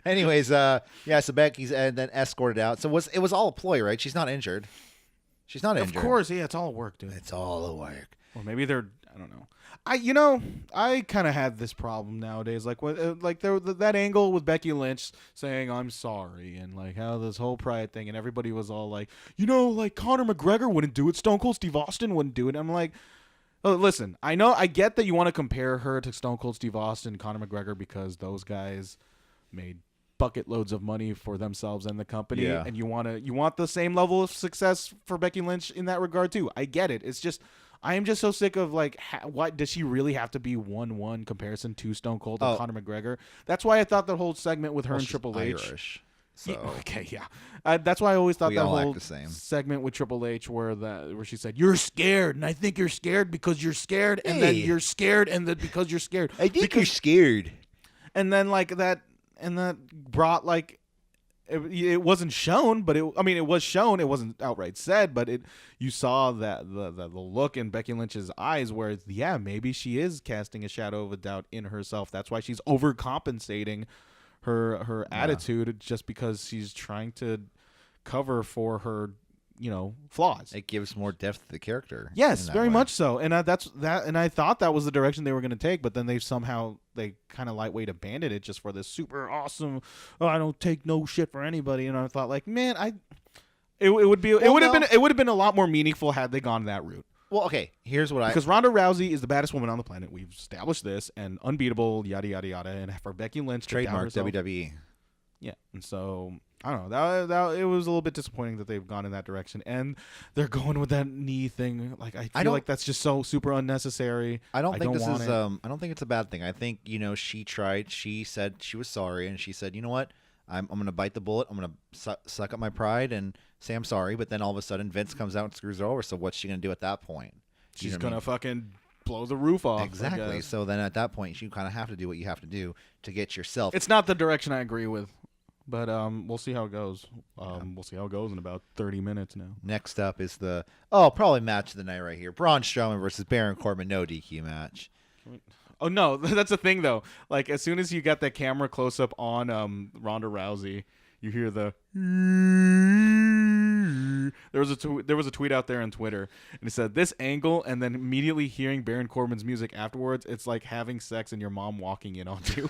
Anyways, so Becky's and then escorted out. So it was all a ploy, right? She's not injured. She's not injured. Of course, yeah, it's all work, dude. It's all a work. Or maybe I don't know. I kind of have this problem nowadays. Like that angle with Becky Lynch saying I'm sorry, and like how this whole pride thing, and everybody was all like, like Conor McGregor wouldn't do it, Stone Cold Steve Austin wouldn't do it. I'm like, oh, listen, I get that you want to compare her to Stone Cold Steve Austin and Conor McGregor because those guys made bucket loads of money for themselves and the company, and you want the same level of success for Becky Lynch in that regard too. I get it. It's just I am just so sick of like, what does she really have to be 1-1 comparison to Stone Cold and Conor McGregor? That's why I thought that whole segment with her and Triple H. Irish, so. Okay, yeah. That's why I always thought that whole the same. segment with Triple H where she said, "You're scared, and I think you're scared because you're scared, and then you're scared, and then because you're scared." I think you're scared. And then like that, and that brought like. It wasn't shown, but it was shown. It wasn't outright said, but you saw that the look in Becky Lynch's eyes where maybe she is casting a shadow of a doubt in herself. That's why she's overcompensating her attitude just because she's trying to cover for her flaws. It gives more depth to the character. Yes, very much so. And and I thought that was the direction they were going to take, but then they kind of lightweight abandoned it just for this super awesome, I don't take no shit for anybody. And I thought like, man, it would have been a lot more meaningful had they gone that route. Well, okay, here's because Ronda Rousey is the baddest woman on the planet. We've established this, and unbeatable, yada yada yada. And for Becky Lynch to trademark herself, WWE. Yeah, and so I don't know. That it was a little bit disappointing that they've gone in that direction, and they're going with that knee thing. Like I feel like that's just so super unnecessary. I don't think it's a bad thing. I think she tried. She said she was sorry, and she said, you know what, I'm gonna bite the bullet. I'm gonna suck up my pride and say I'm sorry. But then all of a sudden Vince comes out and screws her over. So what's she gonna do at that point? She's gonna fucking blow the roof off. Exactly. So then at that point, you kind of have to do what you have to do to get yourself. It's not the direction I agree with. But we'll see how it goes. We'll see how it goes in about 30 minutes now. Next up is the probably match of the night right here: Braun Strowman versus Baron Corbin, no DQ match. Oh no, that's the thing though. Like as soon as you got that camera close up on Ronda Rousey, you hear the. There was a tweet out there on Twitter, and it said this angle, and then immediately hearing Baron Corbin's music afterwards, it's like having sex and your mom walking in on you.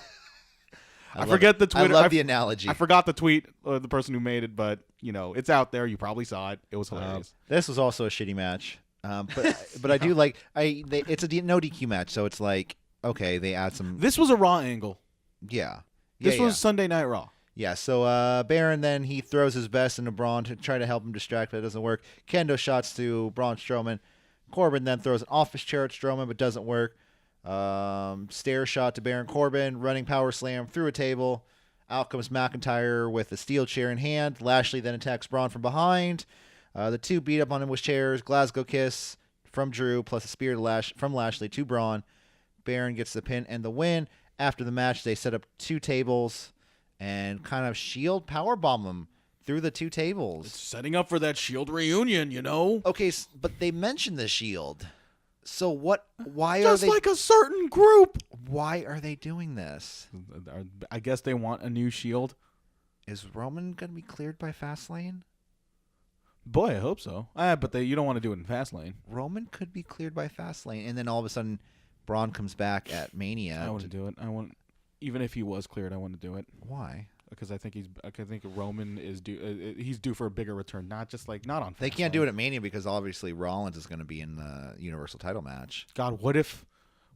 I forget the Twitter. I love the analogy. I forgot the tweet or the person who made it, but it's out there. You probably saw it. It was hilarious. This was also a shitty match, but I do like it's a no DQ match, so it's like okay, they add some. This was a Raw angle. Yeah, This was Sunday Night Raw. Yeah, so Baron then he throws his best into Braun to try to help him distract, but it doesn't work. Kendo shots to Braun Strowman. Corbin then throws an office chair at Strowman, but doesn't work. Stair shot to Baron Corbin, running power slam through a table. Out comes McIntyre with a steel chair in hand. Lashley then attacks Braun from behind. The two beat up on him with chairs. Glasgow kiss from Drew, plus a spear from Lashley to Braun. Baron gets the pin and the win. After the match, they set up two tables and kind of Shield powerbomb him through the two tables. It's setting up for that Shield reunion, Okay, but they mentioned the Shield. So what? Why Just are they like a certain group. Why are they doing this? I guess they want a new Shield. Is Roman going to be cleared by Fastlane? Boy, I hope so. But you don't want to do it in Fastlane. Roman could be cleared by Fastlane, and then all of a sudden, Braun comes back at Mania. I wouldn't do it. Even if he was cleared, I wouldn't do it. Why? Because I think Roman is due. He's due for a bigger return, not on. They can't do it at Mania because obviously Rollins is going to be in the Universal Title match. God, what if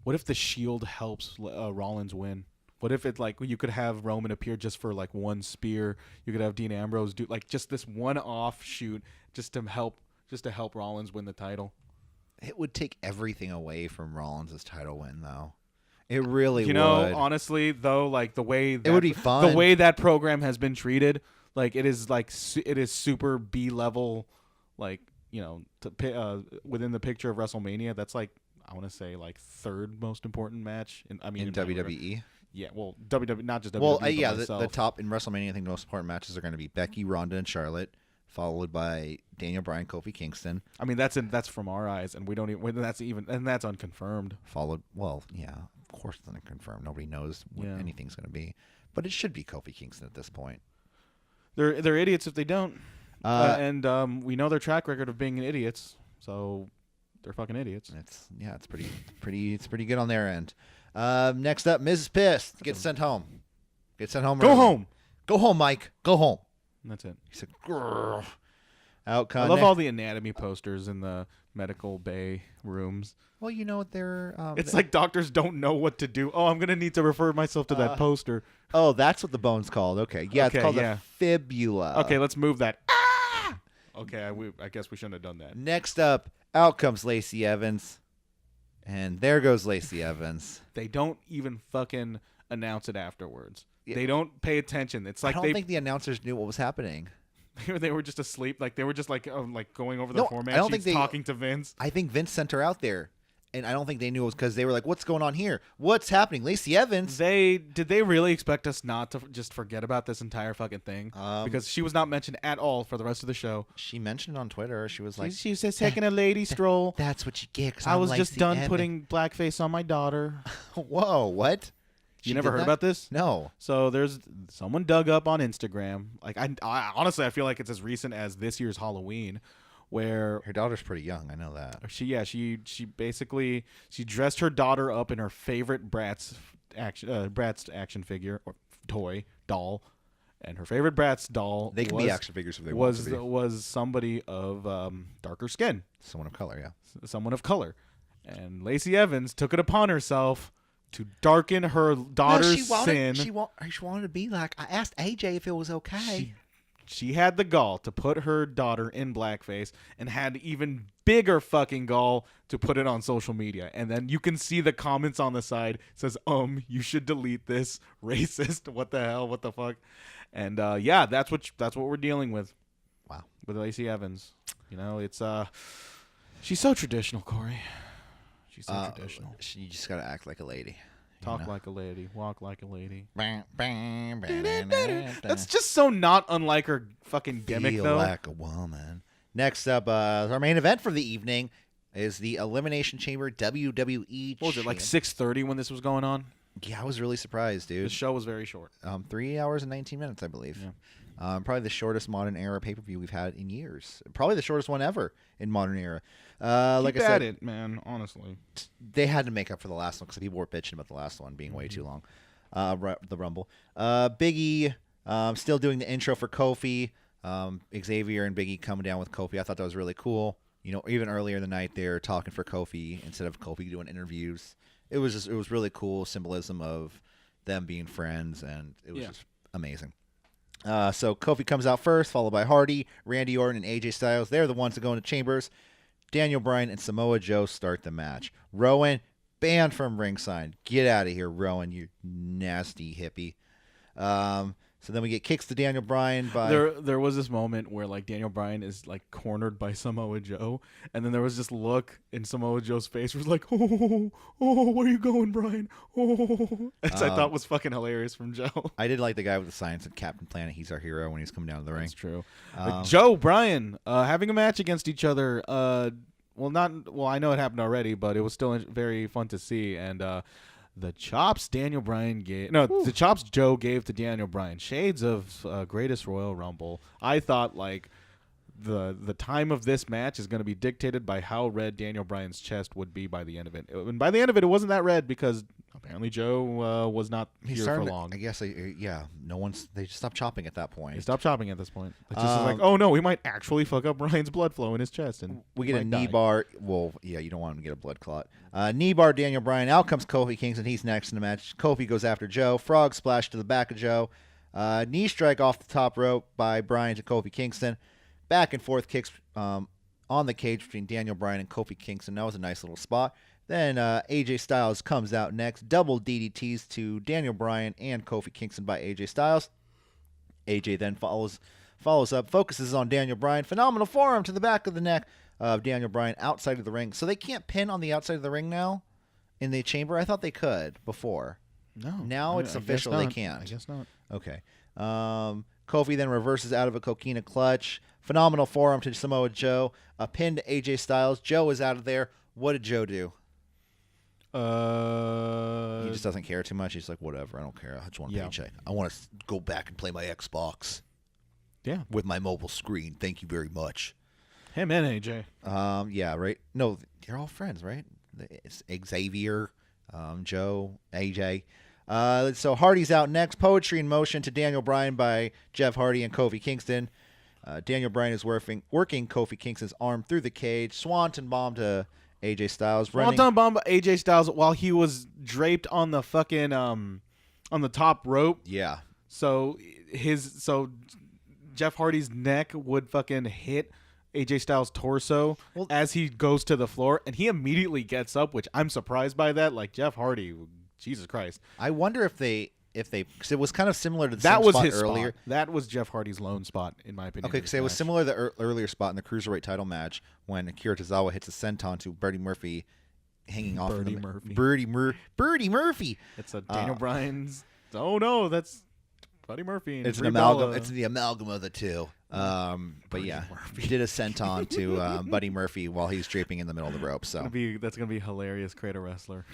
the Shield helps Rollins win? What if it you could have Roman appear just for one spear? You could have Dean Ambrose do just this one off shoot just to help Rollins win the title. It would take everything away from Rollins' title win, though. It really would. Honestly, though, the way it would be fun. The way that program has been treated, it is super B level, within the picture of WrestleMania. That's I want to say third most important match in WWE. Yeah, well, WWE, not just WWE. Well, but yeah, the top in WrestleMania. I think the most important matches are going to be Becky, Ronda, and Charlotte, followed by Daniel Bryan, Kofi Kingston. I mean, that's from our eyes, and we don't even. That's unconfirmed. Followed, well, yeah, of course it's unconfirmed. Nobody knows what anything's going to be, but it should be Kofi Kingston at this point. They're idiots if they don't, and we know their track record of being idiots, so they're fucking idiots. It's pretty good on their end. Next up, Mrs. Pissed gets sent home. Go home. Go home, Mike. Go home. And that's it. He said, grrr. Outcome. I love all the anatomy posters in the medical bay rooms. Well, they're... it's like doctors don't know what to do. Oh, I'm going to need to refer myself to that poster. Oh, that's what the bone's called. Okay. Yeah, it's called a fibula. Okay, let's move that. Ah! Okay, I guess we shouldn't have done that. Next up, out comes Lacey Evans. And there goes Lacey Evans. They don't even fucking announce it afterwards. Yeah. They don't pay attention. It's like I don't think the announcers knew what was happening. They were just asleep. They were just going over the format. I don't think talking to Vince. I think Vince sent her out there, and I don't think they knew it was because they were like, "What's going on here? What's happening?" Lacey Evans. Did they really expect us not to just forget about this entire fucking thing? Because she was not mentioned at all for the rest of the show. She mentioned on Twitter. She was like, "She was just taking a lady stroll." That's what you get. 'Cause I was Lacey just done Evans. putting blackface on my daughter. Whoa! What? You never heard about this? No. So there's someone dug up on Instagram. I honestly, I feel like it's as recent as this year's Halloween, where her daughter's pretty young. I know that. She basically dressed her daughter up in her favorite Bratz action figure or toy doll, and her favorite Bratz doll. They can be action figures if they want to be. Was somebody of darker skin, someone of color, yeah, someone of color, and Lacey Evans took it upon herself to darken her daughter's sin. She wanted to be like. I asked AJ if it was okay. She had the gall to put her daughter in blackface and had even bigger fucking gall to put it on social media. And then you can see the comments on the side. It says, you should delete this. Racist. What the hell? What the fuck? And that's what we're dealing with. Wow. With Lacey Evans. It's she's so traditional, Corey. She's so traditional. You just gotta act like a lady. Talk like a lady, walk like a lady. That's That's just so not unlike her fucking gimmick, Feel though. like a woman. Next up, our main event for the evening is the Elimination Chamber WWE. What was it, like 6:30 when this was going on? Yeah, I was really surprised, dude. The show was very short. 3 hours and 19 minutes, I believe. Yeah. Probably the shortest modern era pay-per-view we've had in years. Probably the shortest one ever in modern era. Like I said, it, man. Honestly, they had to make up for the last one because people were bitching about the last one being way too long. The Rumble. Biggie still doing the intro for Kofi. Xavier and Biggie coming down with Kofi. I thought that was really cool. You know, even earlier in the night, they're talking for Kofi instead of Kofi doing interviews. It was really cool symbolism of them being friends, and it was just amazing. So Kofi comes out first, followed by Hardy, Randy Orton, and AJ Styles. They're the ones that go into Chambers. Daniel Bryan and Samoa Joe start the match. Rowan banned from ringside. Get out of here, Rowan, you nasty hippie. So then we get kicks to Daniel Bryan by... There was this moment where like Daniel Bryan is like cornered by Samoa Joe, and then there was this look in Samoa Joe's face where it's like, oh, where are you going, Bryan? Oh, which I thought was fucking hilarious from Joe. I did like the guy with the sign that said Captain Planet, he's our hero, when he's coming down to the ring. That's true. Joe, Bryan, having a match against each other. I know it happened already, but it was still very fun to see. And the chops the chops Joe gave to Daniel Bryan, shades of Greatest Royal Rumble. I thought like the time of this match is going to be dictated by how red Daniel Bryan's chest would be by the end of it. And by the end of it, it wasn't that red because apparently Joe was not here for long. I guess, they just stopped chopping at that point. They stopped chopping at this point. It's just like, oh no, we might actually fuck up Bryan's blood flow in his chest, and we get a knee bar. Well, yeah, you don't want him to get a blood clot. Knee bar Daniel Bryan. Out comes Kofi Kingston. He's next in the match. Kofi goes after Joe. Frog splash to the back of Joe. Knee strike off the top rope by Bryan to Kofi Kingston. Back and forth kicks on the cage between Daniel Bryan and Kofi Kingston. That was a nice little spot. Then AJ Styles comes out next. Double DDTs to Daniel Bryan and Kofi Kingston by AJ Styles. AJ then follows up, focuses on Daniel Bryan. Phenomenal forearm to the back of the neck of Daniel Bryan outside of the ring. So they can't pin on the outside of the ring now in the chamber? I thought they could before. No. Now it's official. They can't. I guess not. Okay. Kofi then reverses out of a coquina clutch. Phenomenal forearm to Samoa Joe. A pin to AJ Styles. Joe is out of there. What did Joe do? He just doesn't care too much. He's like, whatever. I don't care. I just want a paycheck. I want to go back and play my Xbox. Yeah. With my mobile screen. Thank you very much. Him and AJ. Yeah, right. No, they're all friends, right? It's Xavier, Joe, AJ. So Hardy's out next. Poetry in motion to Daniel Bryan by Jeff Hardy and Kofi Kingston. Daniel Bryan is working Kofi Kingston's arm through the cage. Swanton bomb to AJ Styles. Swanton bomb to AJ Styles while he was draped on the fucking on the top rope. Yeah. So Jeff Hardy's neck would fucking hit AJ Styles' torso as he goes to the floor, and he immediately gets up, which I'm surprised by that. Like Jeff Hardy, Jesus Christ. I wonder if they because it was kind of similar to the that same was spot his earlier. Spot. That was Jeff Hardy's lone spot, in my opinion. Okay, because it was similar to the earlier spot in the Cruiserweight title match when Akira Tozawa hits a senton to Birdie Murphy hanging off of Birdie Murphy. It's a Daniel Bryan's. Oh no, that's Buddy Murphy. And it's an amalgam. It's the amalgam of the two. But yeah, he did a senton to Buddy Murphy while he's draping in the middle of the rope. So that's gonna be hilarious. Create a wrestler.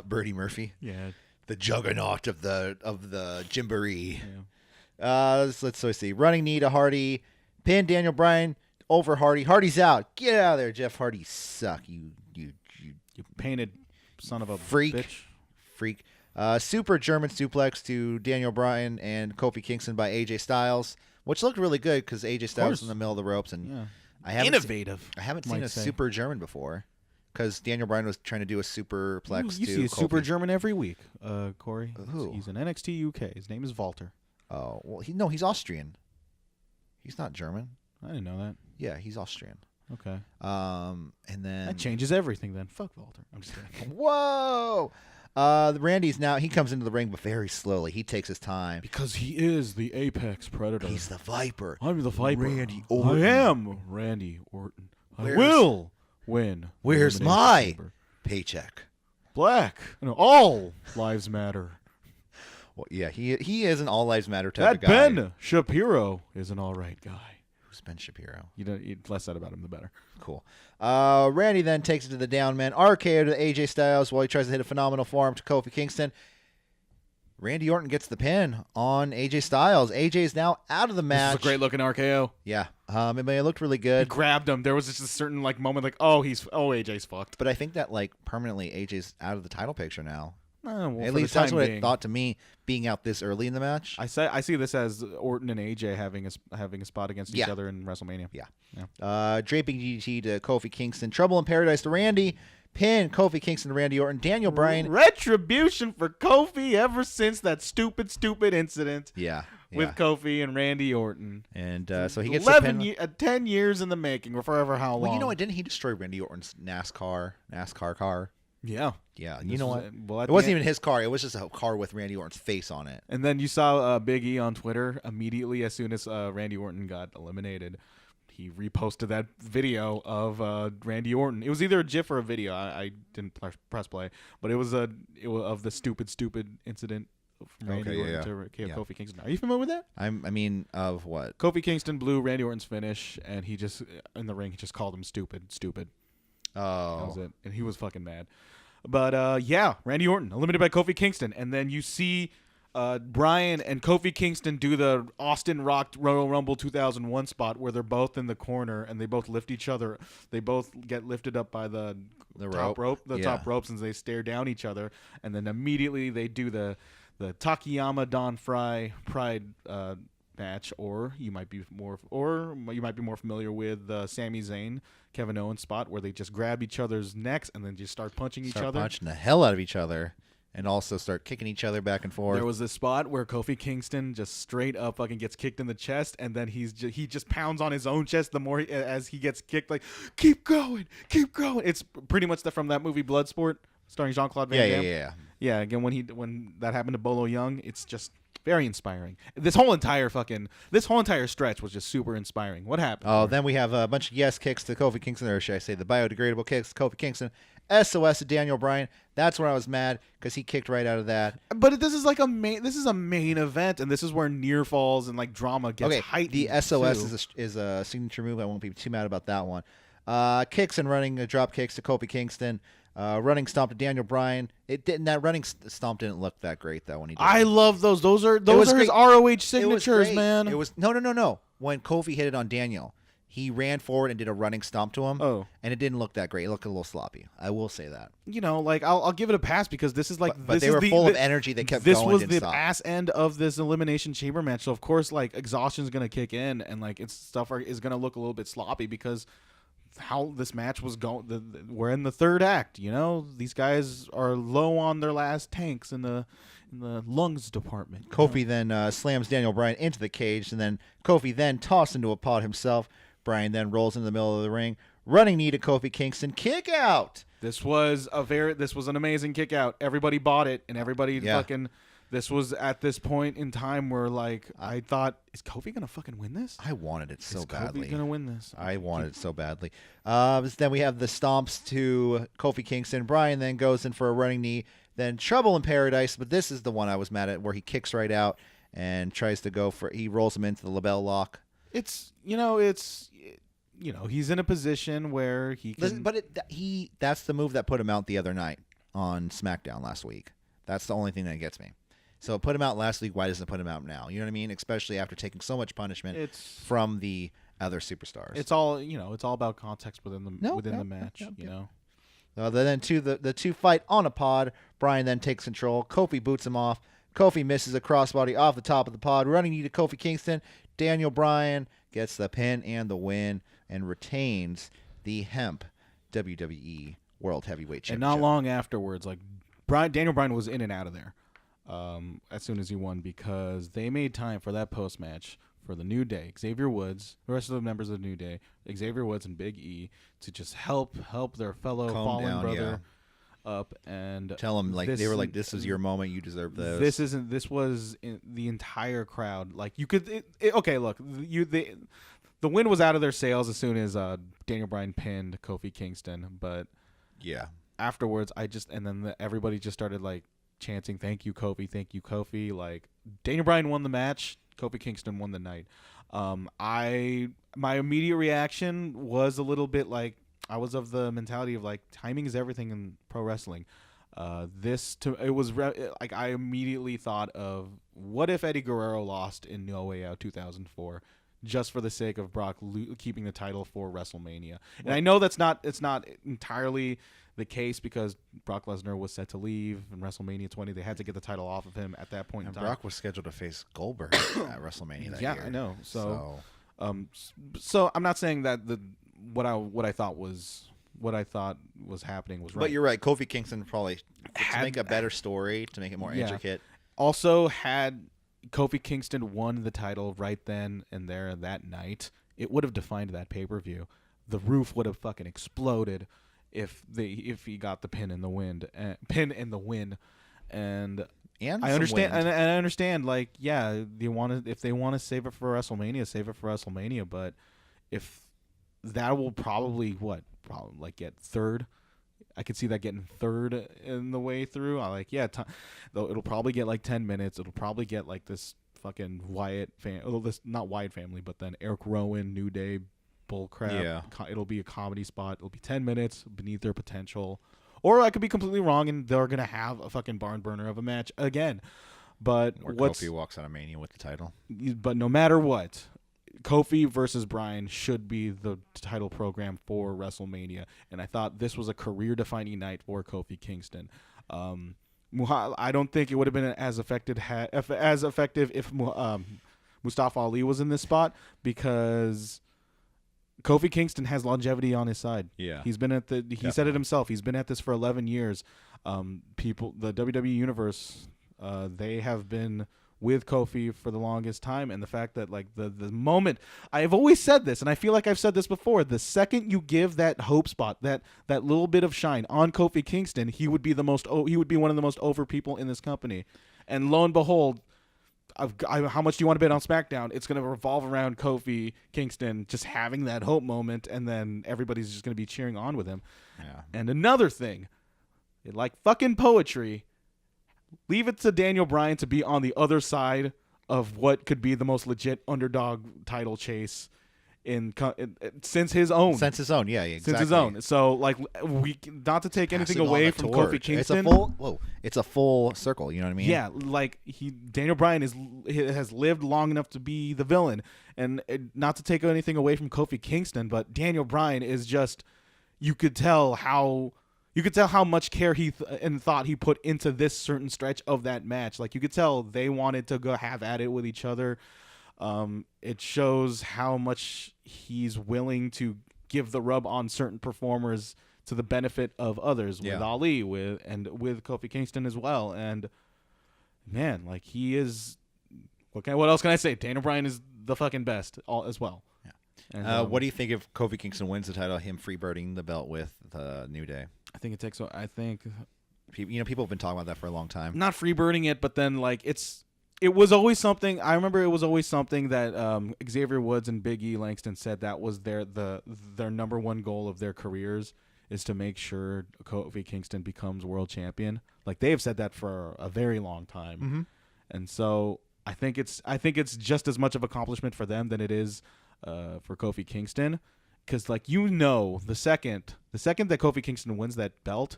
Birdie Murphy. Yeah. The juggernaut of the Gymboree. Yeah. Let's see. Running knee to Hardy. Pin Daniel Bryan over Hardy. Hardy's out. Get out of there, Jeff Hardy. Suck. You painted son of a freak. Super German suplex to Daniel Bryan and Kofi Kingston by AJ Styles, which looked really good because AJ Styles was in the middle of the ropes, and I haven't seen a Super German before. Because Daniel Bryan was trying to do a superplex. You see a Kofi. Super German every week, Corey. Who? He's in NXT UK. His name is Walter. Oh, well, he's Austrian. He's not German. I didn't know that. Yeah, he's Austrian. Okay. And then that changes everything. Then fuck Walter. I'm just kidding. Whoa. Randy's now. He comes into the ring, but very slowly. He takes his time because he is the apex predator. He's the Viper. I'm the Viper. Randy Orton. I am Randy Orton. I will win. Where's my paycheck? Black. All lives matter. Well, yeah, he is an all lives matter type That of guy. Ben Shapiro is an all right guy. Who's Ben Shapiro? You less said about him, the better. Cool. Randy then takes it to the down man. RKO to AJ Styles while he tries to hit a phenomenal forearm to Kofi Kingston. Randy Orton gets the pin on AJ Styles. AJ is now out of the match. This is a great looking RKO. Yeah. It looked really He good. grabbed him. There was just a certain like moment like, AJ's fucked. But I think that like permanently AJ's out of the title picture now. Well, At least that's what it thought to me being out this early in the match. I see this as Orton and AJ having a spot against each other in WrestleMania. Yeah. Draping DDT to Kofi Kingston. Trouble in Paradise to Randy. Pin Kofi Kingston to Randy Orton. Daniel Bryan. Retribution for Kofi ever since that stupid incident. Yeah. With Kofi and Randy Orton. And so he gets the pin. 10 years in the making, or forever how long. Well, you know what? Didn't he destroy Randy Orton's NASCAR car? Yeah. Yeah. You know what? Well, it wasn't even his car. It was just a car with Randy Orton's face on it. And then you saw Big E on Twitter immediately as soon as Randy Orton got eliminated. He reposted that video of Randy Orton. It was either a GIF or a video. I didn't press play, but it was of the stupid incident from Randy Orton to Kofi Kingston. Are you familiar with that? I mean, of what? Kofi Kingston blew Randy Orton's finish, and he just in the ring he just called him stupid. Oh, that was it, and he was fucking mad. But Randy Orton eliminated by Kofi Kingston, and then you see Bryan and Kofi Kingston do the Austin Rock Royal Rumble 2001 spot where they're both in the corner and they both lift each other. They both get lifted up by the top ropes, and they stare down each other, and then immediately they do the Takayama Don Fry Pride match, or you might be more familiar with the Sami Zayn Kevin Owens spot where they just grab each other's necks and then just start punching each other. Punching the hell out of each other. And also start kicking each other back and forth. There was this spot where Kofi Kingston just straight up fucking gets kicked in the chest, and then he just pounds on his own chest the more as he gets kicked. Like, keep going. It's pretty much from that movie Bloodsport, starring Jean-Claude Van Damme. Yeah. Again, when that happened to Bolo Young, it's just very inspiring. This whole entire stretch was just super inspiring. What happened? Oh, then we have a bunch of yes kicks to Kofi Kingston, or should I say the biodegradable kicks to Kofi Kingston. SOS to Daniel Bryan. That's where I was mad because he kicked right out of that. But this is a main event, and this is where near falls and like drama gets heightened. The SOS is a signature move. I won't be too mad about that one. Kicks and running drop kicks to Kofi Kingston. Running stomp to Daniel Bryan. That running stomp didn't look that great though when he did I love those. Those are his ROH signatures, man. It was no. When Kofi hit it on Daniel, he ran forward and did a running stomp to him. Oh. And it didn't look that great. It looked a little sloppy. I will say that. You know, like I'll give it a pass because this is like but they were full of energy. They kept going. This was the ass end of this Elimination Chamber match. So of course, like exhaustion is gonna kick in, and like is gonna look a little bit sloppy because how this match was going. We're in the third act. You know, these guys are low on their last tanks in the lungs department. Kofi then slams Daniel Bryan into the cage, and then Kofi then tossed into a pod himself. Bryan then rolls into the middle of the ring, running knee to Kofi Kingston, kick out. This was an amazing kick out. Everybody bought it, and everybody fucking. This was at this point in time where like I thought, is Kofi gonna fucking win this? I wanted it so badly. Is Kofi gonna win this? I wanted it so badly. Then we have the stomps to Kofi Kingston. Bryan then goes in for a running knee. Then Trouble in Paradise, but this is the one I was mad at, where he kicks right out and tries to go for. He rolls him into the label lock. He's in a position where he can. But that's the move that put him out the other night on SmackDown last week. That's the only thing that gets me. So it put him out last week. Why doesn't it put him out now? You know what I mean? Especially after taking so much punishment from the other superstars. It's all about context within the match. Then the two fight on a pod. Bryan then takes control. Kofi boots him off. Kofi misses a crossbody off the top of the pod. Running knee to Kofi Kingston. Daniel Bryan gets the pin and the win and retains the Hemp WWE World Heavyweight Championship. And not long afterwards, like Daniel Bryan was in and out of there as soon as he won, because they made time for that post match for the New Day, Xavier Woods, the rest of the members of the New Day, Xavier Woods and Big E, to just help their fellow fallen brother up and tell them they were like, this is your moment, you deserve this. This was the entire crowd. Like you could okay, look, the wind was out of their sails as soon as Daniel Bryan pinned Kofi Kingston, but yeah, afterwards, everybody just started like chanting, "Thank you, Kofi! Thank you, Kofi!" Like Daniel Bryan won the match, Kofi Kingston won the night. My immediate reaction was a little bit like I was of the mentality of like timing is everything in pro wrestling. I immediately thought of what if Eddie Guerrero lost in No Way Out 2004 just for the sake of Brock keeping the title for WrestleMania. And I know it's not entirely the case because Brock Lesnar was set to leave in WrestleMania 20. They had to get the title off of him at that point in time. Brock was scheduled to face Goldberg at WrestleMania that year. Yeah, I know. So I'm not saying that what I thought was happening was right. But you're right. Kofi Kingston probably to make a better story, to make it more intricate. Also, had Kofi Kingston won the title right then and there that night, it would have defined that pay-per-view. The roof would have fucking exploded if he got the pin in the win. And I understand, and I understand. Like, yeah, if they want to save it for WrestleMania, save it for WrestleMania. But if that will probably get third. I could see that getting third in the way through. Though it'll probably get like 10 minutes. It'll probably get like this fucking not Wyatt family, but then Eric Rowan, New Day, bullcrap. Yeah. It'll be a comedy spot. It'll be 10 minutes beneath their potential. Or I could be completely wrong and they're going to have a fucking barn burner of a match again. But or Kofi walks out of Mania with the title. But no matter what, Kofi versus Bryan should be the title program for WrestleMania, and I thought this was a career-defining night for Kofi Kingston. I don't think it would have been as effective if Mustafa Ali was in this spot because Kofi Kingston has longevity on his side. Yeah, he said it himself. He's been at this for 11 years. The WWE universe, they have been with Kofi for the longest time, and the fact that like the moment I've always said this, and I feel like I've said this before, the second you give that hope spot, that little bit of shine on Kofi Kingston, he would be one of the most over people in this company. And lo and behold, how much do you want to bet on SmackDown? It's going to revolve around Kofi Kingston just having that hope moment, and then everybody's just going to be cheering on with him. Yeah. And another thing, like fucking poetry, leave it to Daniel Bryan to be on the other side of what could be the most legit underdog title chase since his own. Since his own, yeah, exactly. Since his own. So, like, we not to take anything away from Kofi Kingston. It's a full circle. You know what I mean? Yeah, like Daniel Bryan has lived long enough to be the villain, and not to take anything away from Kofi Kingston, but Daniel Bryan is just, you could tell how much care and thought he put into this certain stretch of that match. Like, you could tell they wanted to go have at it with each other. It shows how much he's willing to give the rub on certain performers to the benefit of others, with Ali, with Kofi Kingston as well. And man, like, he is. What else can I say? Daniel Bryan is the fucking best as well. Yeah. And, what do you think if Kofi Kingston wins the title? Him freebirding the belt with the New Day. I think it takes. I think people have been talking about that for a long time. Not freebirding it, but then like it was always something. I remember it was always something that Xavier Woods and Big E Langston said that was their number one goal of their careers is to make sure Kofi Kingston becomes world champion. Like, they have said that for a very long time, mm-hmm. And so I think it's just as much of accomplishment for them than it is for Kofi Kingston. Because, like, the second that Kofi Kingston wins that belt,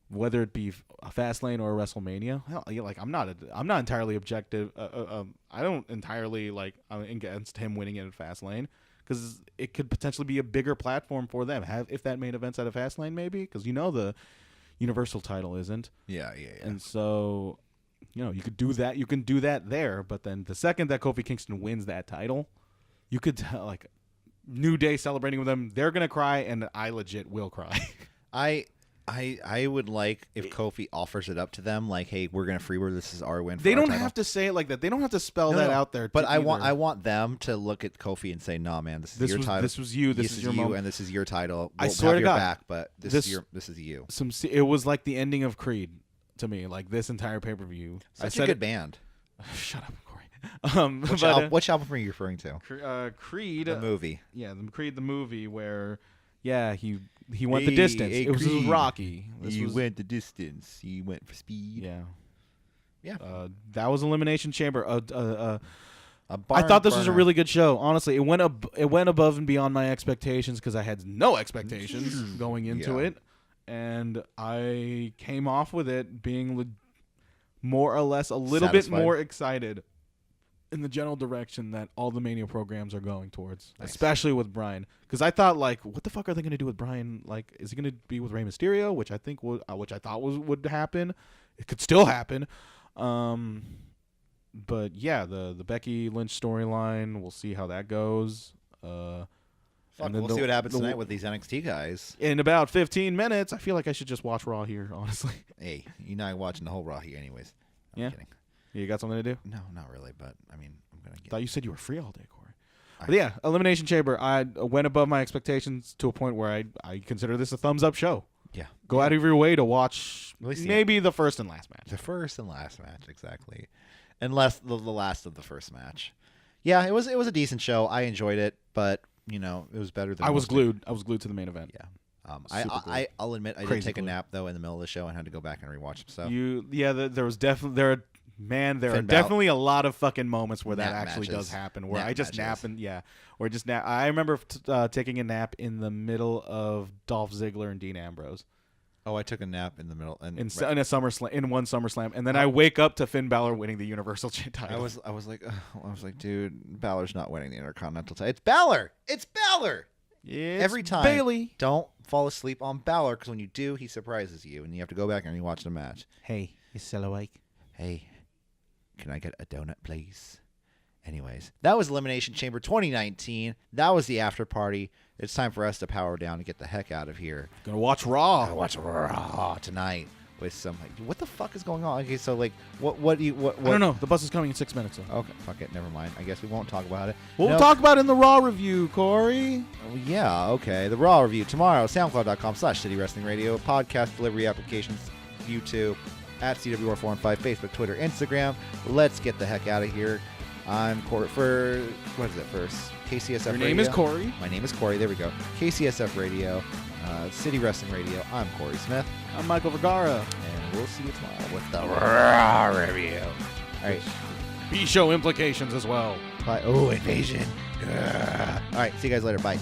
whether it be a Fastlane or a WrestleMania, like, I'm not entirely objective. I don't entirely I'm against him winning it at Fastlane, because it could potentially be a bigger platform for them. If that main event's at a Fastlane, maybe, because the Universal title isn't. Yeah. And so, you could do that. You can do that there, but then the second that Kofi Kingston wins that title, you could tell, like, New Day celebrating with them, they're gonna cry, and I legit will cry. I would like if Kofi offers it up to them, like, hey, we're gonna freebird. This is our win. They don't have to say it like that. They don't have to spell that out there. But I want them to look at Kofi and say, "Nah, man, this is your title. This was you. This is your moment, and this is your title. I swear to God, back, but this is you." It was like the ending of Creed to me. Like, this entire pay-per-view. Such a good band. Shut up, Corey. Which album are you referring to? Creed, the movie. Yeah, Creed, the movie, where Yeah, he went the distance. It was Rocky. He went the distance. He went for speed. Yeah. Yeah. That was Elimination Chamber. I thought this was a really good show. Honestly, it went above and beyond my expectations because I had no expectations going into it, and I came off with it being more or less a little bit more excited in the general direction that all the Mania programs are going towards, especially with Bryan. Because I thought, like, what the fuck are they going to do with Bryan? Like, is he going to be with Rey Mysterio, which I thought would happen. It could still happen. But yeah, the Becky Lynch storyline, we'll see how that goes. We'll see what happens tonight with these NXT guys. In about 15 minutes, I feel like I should just watch Raw here, honestly. Hey, you're not watching the whole Raw here anyways. I'm kidding. You got something to do? No, not really, but I mean, I'm going to get... Thought you said you were free all day, Corey. But yeah, Elimination Chamber, I went above my expectations to a point where I consider this a thumbs-up show. Yeah. Go out of your way to watch maybe the first and last match. The first and last match, exactly. Unless the last of the first match. Yeah, it was a decent show. I enjoyed it, but, you know, it was better than... I was glued to the main event. Yeah. I'll admit I did take a nap, though, in the middle of the show and had to go back and rewatch some stuff. There was definitely... There are definitely a lot of fucking moments where that actually does happen. Where I just nap or just nap. I remember taking a nap in the middle of Dolph Ziggler and Dean Ambrose. Oh, I took a nap in the middle in one SummerSlam, and then I wake up to Finn Balor winning the Universal title. I was like, dude, Balor's not winning the Intercontinental title. It's Balor. It's Balor. Every time. Bailey. Don't fall asleep on Balor, because when you do, he surprises you, and you have to go back and rewatch the match. Hey, you still awake? Hey. Can I get a donut, please? Anyways, that was Elimination Chamber 2019. That was the after party. It's time for us to power down and get the heck out of here. Gonna watch Raw. Watch Raw tonight with some. What the fuck is going on? Okay, so like, what do you? What? I don't know. The bus is coming in 6 minutes. So. Okay, fuck it. Never mind. I guess we won't talk about it. We'll talk about it in the Raw review, Corey. Oh, yeah. Okay. The Raw review tomorrow. SoundCloud.com/City Wrestling Radio. Podcast delivery applications. YouTube. At CWR415, Facebook, Twitter, Instagram. Let's get the heck out of here. I'm Corey for, what is it first? KCSF Radio. Your name is Corey. My name is Corey. There we go. KCSF Radio, City Wrestling Radio. I'm Corey Smith. I'm Michael Vergara. And we'll see you tomorrow with the Raw review. All right. B-show implications as well. Bye. Oh, invasion. All right. See you guys later. Bye.